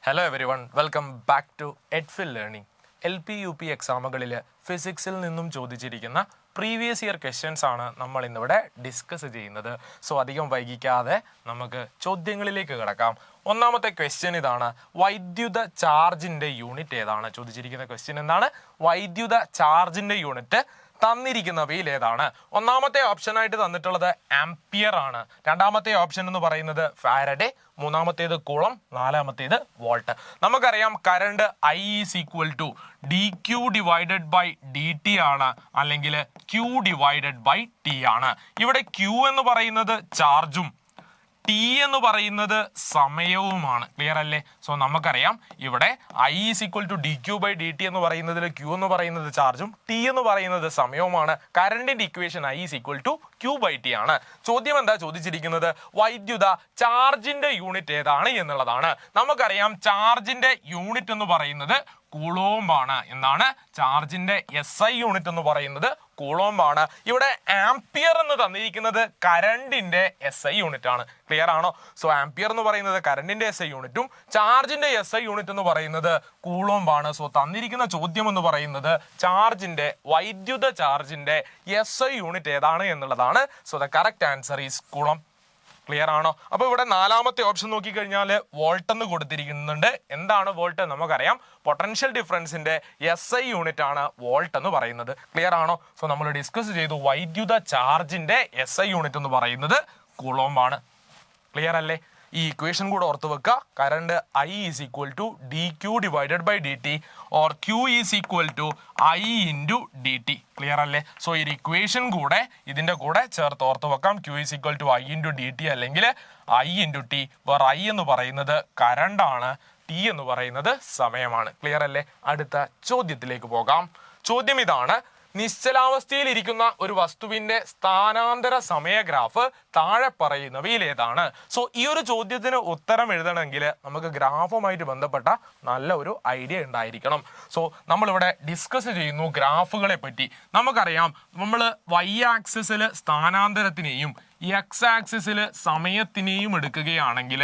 Hello everyone, welcome back to Edfil learning. LP-UP എക്സാമുകളിൽ ഫിസിക്സിൽ നിന്നും ചോദിച്ചിരിക്കുന്ന പ്രീവിയസ് ഇയർ ക്വസ്റ്റ്യൻസ് ആണ് നമ്മൾ ഇന്നിവിടെ ഡിസ്കസ് ചെയ്യുന്നത്. സോ അധികം വൈകിക്കാതെ നമുക്ക് ചോദ്യങ്ങളിലേക്ക് കിടക്കാം. ഒന്നാമത്തെ ക്വസ്റ്റ്യൻ ഇതാണ്: വൈദ്യുത ചാർജിന്റെ യൂണിറ്റ് ഏതാണ്? ചോദിച്ചിരിക്കുന്ന ക്വസ്റ്റ്യൻ എന്താണ്? വൈദ്യുത ചാർജിന്റെ യൂണിറ്റ് തന്നിരിക്കുന്നവയിൽ ഏതാണ്? ഒന്നാമത്തെ ഓപ്ഷൻ ആയിട്ട് തന്നിട്ടുള്ളത് ആംപിയർ ആണ്. രണ്ടാമത്തെ ഓപ്ഷൻ എന്ന് പറയുന്നത് ഫാരഡേ, മൂന്നാമത്തേത് കൂളം, നാലാമത്തേത് വോൾട്ട്. നമുക്കറിയാം current I is equal to dQ divided by dt ആണ്, അല്ലെങ്കിൽ Q ഡിവൈഡഡ് ബൈ T ആണ്. ഇവിടെ Q എന്ന് പറയുന്നത് ചാർജും T എന്ന് പറയുന്നത് സമയവുമാണ്. ക്ലിയർ അല്ലേ? സോ നമുക്കറിയാം ഇവിടെ I is equal to dQ by dt എന്ന് പറയുന്നതിൽ Q എന്ന് പറയുന്നത് ചാർജും T എന്ന് പറയുന്നത് സമയവുമാണ്. കറണ്ടിന്റെ equation I is equal to Q by T ആണ്. ചോദ്യം എന്താ ചോദിച്ചിരിക്കുന്നത്? വൈദ്യുത ചാർജിന്റെ യൂണിറ്റ് ഏതാണ് എന്നുള്ളതാണ്. നമുക്കറിയാം ചാർജിന്റെ യൂണിറ്റ് എന്ന് പറയുന്നത് കൂളോംബ് ആണ്. എന്താണ്? ചാർജിന്റെ SI യൂണിറ്റ് എന്ന് പറയുന്നത് കൂളോംബ് ആണ്. ഇവിടെ ആംപിയർ എന്ന് തന്നിരിക്കുന്നത് കറണ്ടിന്റെ SI യൂണിറ്റ് ആണ്. ക്ലിയർ ആണോ? സോ ആംപിയർ എന്ന് പറയുന്നത് കറണ്ടിന്റെ SI യൂണിറ്റും ചാർജിന്റെ SI യൂണിറ്റ് എന്ന് പറയുന്നത് കൂളോംബ് ആണ്. സോ തന്നിരിക്കുന്ന ചോദ്യം എന്ന് പറയുന്നത് ചാർജിന്റെ, വൈദ്യുത ചാർജിന്റെ SI യൂണിറ്റ് ഏതാണ് എന്നുള്ളതാണ്. So the correct answer is coulomb. Clear ആണോ? അപ്പൊ ഇവിടെ നാലാമത്തെ ഓപ്ഷൻ നോക്കിക്കഴിഞ്ഞാൽ വോൾട്ട് എന്ന് കൊടുത്തിരിക്കുന്നുണ്ട്. എന്താണ് വോൾട്ട്? നമുക്കറിയാം പൊട്ടൻഷ്യൽ ഡിഫറൻസിന്റെ SI യൂണിറ്റ് ആണ് വോൾട്ട് എന്ന് പറയുന്നത്. ക്ലിയർ ആണോ? സോ നമ്മൾ ഡിസ്കസ് ചെയ്തു വൈദ്യുത ചാർജിന്റെ SI യൂണിറ്റ് എന്ന് പറയുന്നത് കൂളോംബ് ആണ്. ക്ലിയർ അല്ലേ? ഈ ഇക്വേഷൻ കൂടെ ഓർത്ത് വെക്കുക. Current I is equal to dQ divided by dt or Q is equal to I into dt. Clear അല്ലേ? സോ ഈ ഇക്വേഷൻ കൂടെ ഇതിന്റെ കൂടെ ചേർത്ത് ഓർത്ത് വെക്കാം. Q is equal to I into dt അല്ലെങ്കിൽ I into T, where I എന്ന് പറയുന്നത് കറണ്ടാണ്, T എന്ന് പറയുന്നത് സമയമാണ്. ക്ലിയർ അല്ലേ? അടുത്ത ചോദ്യത്തിലേക്ക് പോകാം. ചോദ്യം ഇതാണ്: നിശ്ചലാവസ്ഥയിൽ ഇരിക്കുന്ന ഒരു വസ്തുവിന്റെ സ്ഥാനാന്തര സമയ ഗ്രാഫ് താഴെ പറയുന്നവയിൽ ഏതാണ്? സോ ഈ ഒരു ചോദ്യത്തിന് ഉത്തരം എഴുതണമെങ്കിൽ നമുക്ക് ഗ്രാഫുമായിട്ട് ബന്ധപ്പെട്ട നല്ല ഒരു ഐഡിയ ഉണ്ടായിരിക്കണം. സോ നമ്മളിവിടെ ഡിസ്കസ് ചെയ്യുന്നു ഗ്രാഫുകളെ പറ്റി. നമുക്കറിയാം നമ്മൾ Y ആക്സിസിൽ സ്ഥാനാന്തരത്തിനെയും X ആക്സിസിൽ സമയത്തിനെയും എടുക്കുകയാണെങ്കിൽ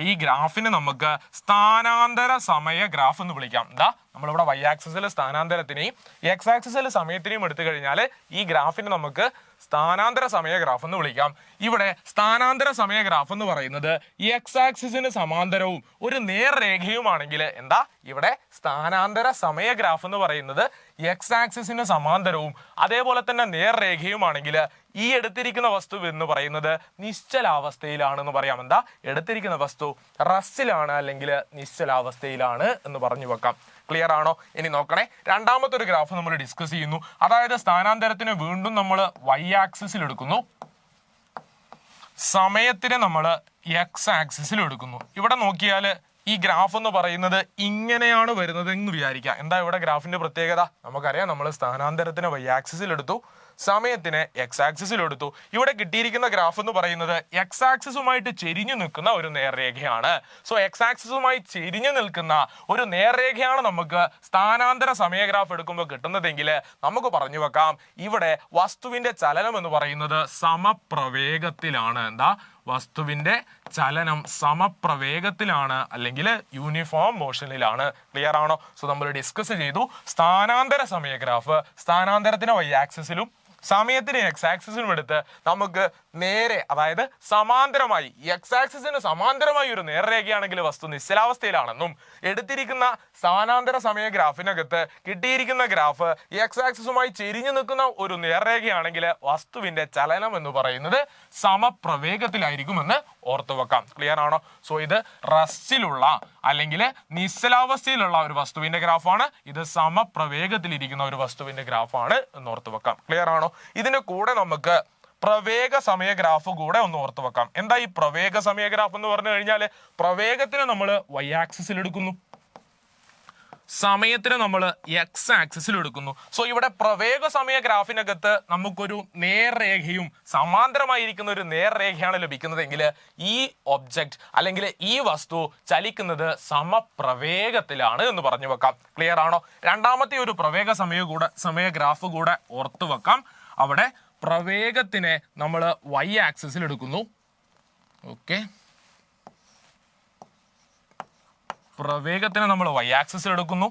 ഈ ഗ്രാഫിനെ നമുക്ക് സ്ഥാനാന്തര സമയ ഗ്രാഫ് എന്ന് വിളിക്കാം. എന്താ? നമ്മളിവിടെ Y ആക്സിസിൽ സ്ഥാനാന്തരത്തിനെയും X ആക്സിസിൽ സമയത്തിനെയും എടുത്തു കഴിഞ്ഞാൽ ഈ ഗ്രാഫിനെ നമുക്ക് സ്ഥാനാന്തര സമയ ഗ്രാഫ് എന്ന് വിളിക്കാം. ഇവിടെ സ്ഥാനാന്തര സമയ ഗ്രാഫ് എന്ന് പറയുന്നത് X ആക്സിസിന് സമാന്തരവും ഒരു നേർരേഖയുമാണെങ്കിൽ എന്താ? ഇവിടെ സ്ഥാനാന്തര സമയ ഗ്രാഫ് എന്ന് പറയുന്നത് X ആക്സിസിന് സമാന്തരവും അതേപോലെ തന്നെ നേർരേഖയുമാണെങ്കിൽ ഈ എടുത്തിരിക്കുന്ന വസ്തു എന്ന് പറയുന്നത് നിശ്ചലാവസ്ഥയിലാണെന്ന് പറയാം. എന്താ? എടുത്തിരിക്കുന്ന വസ്തു റസ്റ്റിലാണ് അല്ലെങ്കിൽ നിശ്ചലാവസ്ഥയിലാണ് എന്ന് പറഞ്ഞു വെക്കാം. ക്ലിയർ ആണോ? ഇനി നോക്കണേ, രണ്ടാമത്തെ ഒരു ഗ്രാഫ് നമ്മൾ ഡിസ്കസ് ചെയ്യുന്നു. അതായത് സ്ഥാനാന്തരത്തിന് വീണ്ടും നമ്മൾ Y ആക്സിസിൽ എടുക്കുന്നു, സമയത്തിന് നമ്മൾ X ആക്സിസിൽ എടുക്കുന്നു. ഇവിടെ നോക്കിയാൽ ഈ ഗ്രാഫ് എന്ന് പറയുന്നത് ഇങ്ങനെയാണ് വരുന്നത് എന്ന് വിചാരിക്കാം. എന്താ ഇവിടെ ഗ്രാഫിന്റെ പ്രത്യേകത? നമുക്കറിയാം നമ്മൾ സ്ഥാനാന്തരത്തിന് Y ആക്സിസിൽ എടുത്തു, സമയത്തിന് X ആക്സിസിൽ എടുത്തു. ഇവിടെ കിട്ടിയിരിക്കുന്ന ഗ്രാഫ് എന്ന് പറയുന്നത് X ആക്സിസുമായിട്ട് ചെരിഞ്ഞു നിൽക്കുന്ന ഒരു നേർരേഖയാണ്. സോ X ആക്സിസുമായി ചെരിഞ്ഞു നിൽക്കുന്ന ഒരു നേർരേഖയാണ് നമുക്ക് സ്ഥാനാന്തര സമയ ഗ്രാഫ് എടുക്കുമ്പോൾ കിട്ടുന്നതെങ്കിൽ നമുക്ക് പറഞ്ഞു വെക്കാം ഇവിടെ വസ്തുവിന്റെ ചലനം എന്ന് പറയുന്നത് സമപ്രവേഗത്തിലാണ്. എന്താ? വസ്തുവിന്റെ ചലനം സമപ്രവേഗത്തിലാണ് അല്ലെങ്കിൽ യൂണിഫോം മോഷനിലാണ്. ക്ലിയർ ആണോ? സോ നമ്മൾ ഡിസ്കസ് ചെയ്തു സ്ഥാനാന്തര സമയ ഗ്രാഫ് സ്ഥാനാന്തരത്തിന് Y ആക്സിസിലും സമയത്തിന് X ആക്സിസിനും എടുത്ത് നമുക്ക് നേരെ, അതായത് സമാന്തരമായി, X ആക്സിസിന് സമാന്തരമായി ഒരു നേർരേഖയാണെങ്കിൽ വസ്തു നിശ്ചലാവസ്ഥയിലാണെന്നും എടുത്തിരിക്കുന്ന സ്ഥാനാന്തര സമയ ഗ്രാഫിനകത്ത് കിട്ടിയിരിക്കുന്ന ഗ്രാഫ് X ആക്സിസുമായി ചെരിഞ്ഞു നിൽക്കുന്ന ഒരു നേർരേഖയാണെങ്കിൽ വസ്തുവിന്റെ ചലനം എന്ന് പറയുന്നത് സമപ്രവേഗത്തിലായിരിക്കുമെന്ന് ഓർത്തു വെക്കാം. ക്ലിയർ ആണോ? സോ ഇത് റസ്റ്റിലുള്ള അല്ലെങ്കിൽ നിശ്ചലാവസ്ഥയിലുള്ള ഒരു വസ്തുവിന്റെ ഗ്രാഫാണ്, ഇത് സമപ്രവേഗത്തിലിരിക്കുന്ന ഒരു വസ്തുവിന്റെ ഗ്രാഫാണ് എന്ന് ഓർത്തു വെക്കാം. ക്ലിയർ ആണോ? ഇതിന്റെ കൂടെ നമുക്ക് പ്രവേഗ സമയ ഗ്രാഫ് കൂടെ ഒന്ന് ഓർത്തു വെക്കാം. എന്താ ഈ പ്രവേഗ സമയ ഗ്രാഫ് എന്ന് പറഞ്ഞു കഴിഞ്ഞാൽ പ്രവേഗത്തിന് നമ്മൾ Y ആക്സിസിൽ എടുക്കുന്നു, സമയത്തിന് നമ്മൾ X ആക്സിസിൽ എടുക്കുന്നു. സോ ഇവിടെ പ്രവേഗ സമയ ഗ്രാഫിനകത്ത് നമുക്കൊരു നേർരേഖയും സമാന്തരമായിരിക്കുന്ന ഒരു നേർരേഖയാണ് ലഭിക്കുന്നതെങ്കിൽ ഈ ഒബ്ജക്റ്റ് അല്ലെങ്കിൽ ഈ വസ്തു ചലിക്കുന്നത് സമപ്രവേഗത്തിലാണ് എന്ന് പറഞ്ഞു വെക്കാം. ക്ലിയർ ആണോ? രണ്ടാമത്തെ ഒരു പ്രവേഗ സമയ ഗ്രാഫ് കൂടെ ഓർത്തു വെക്കാം. അവിടെ പ്രവേഗത്തിനെ നമ്മൾ Y ആക്സിസിൽ എടുക്കുന്നു. ഓക്കെ, പ്രവേഗത്തിനെ നമ്മൾ y ആക്സിസിൽ എടുക്കുന്നു,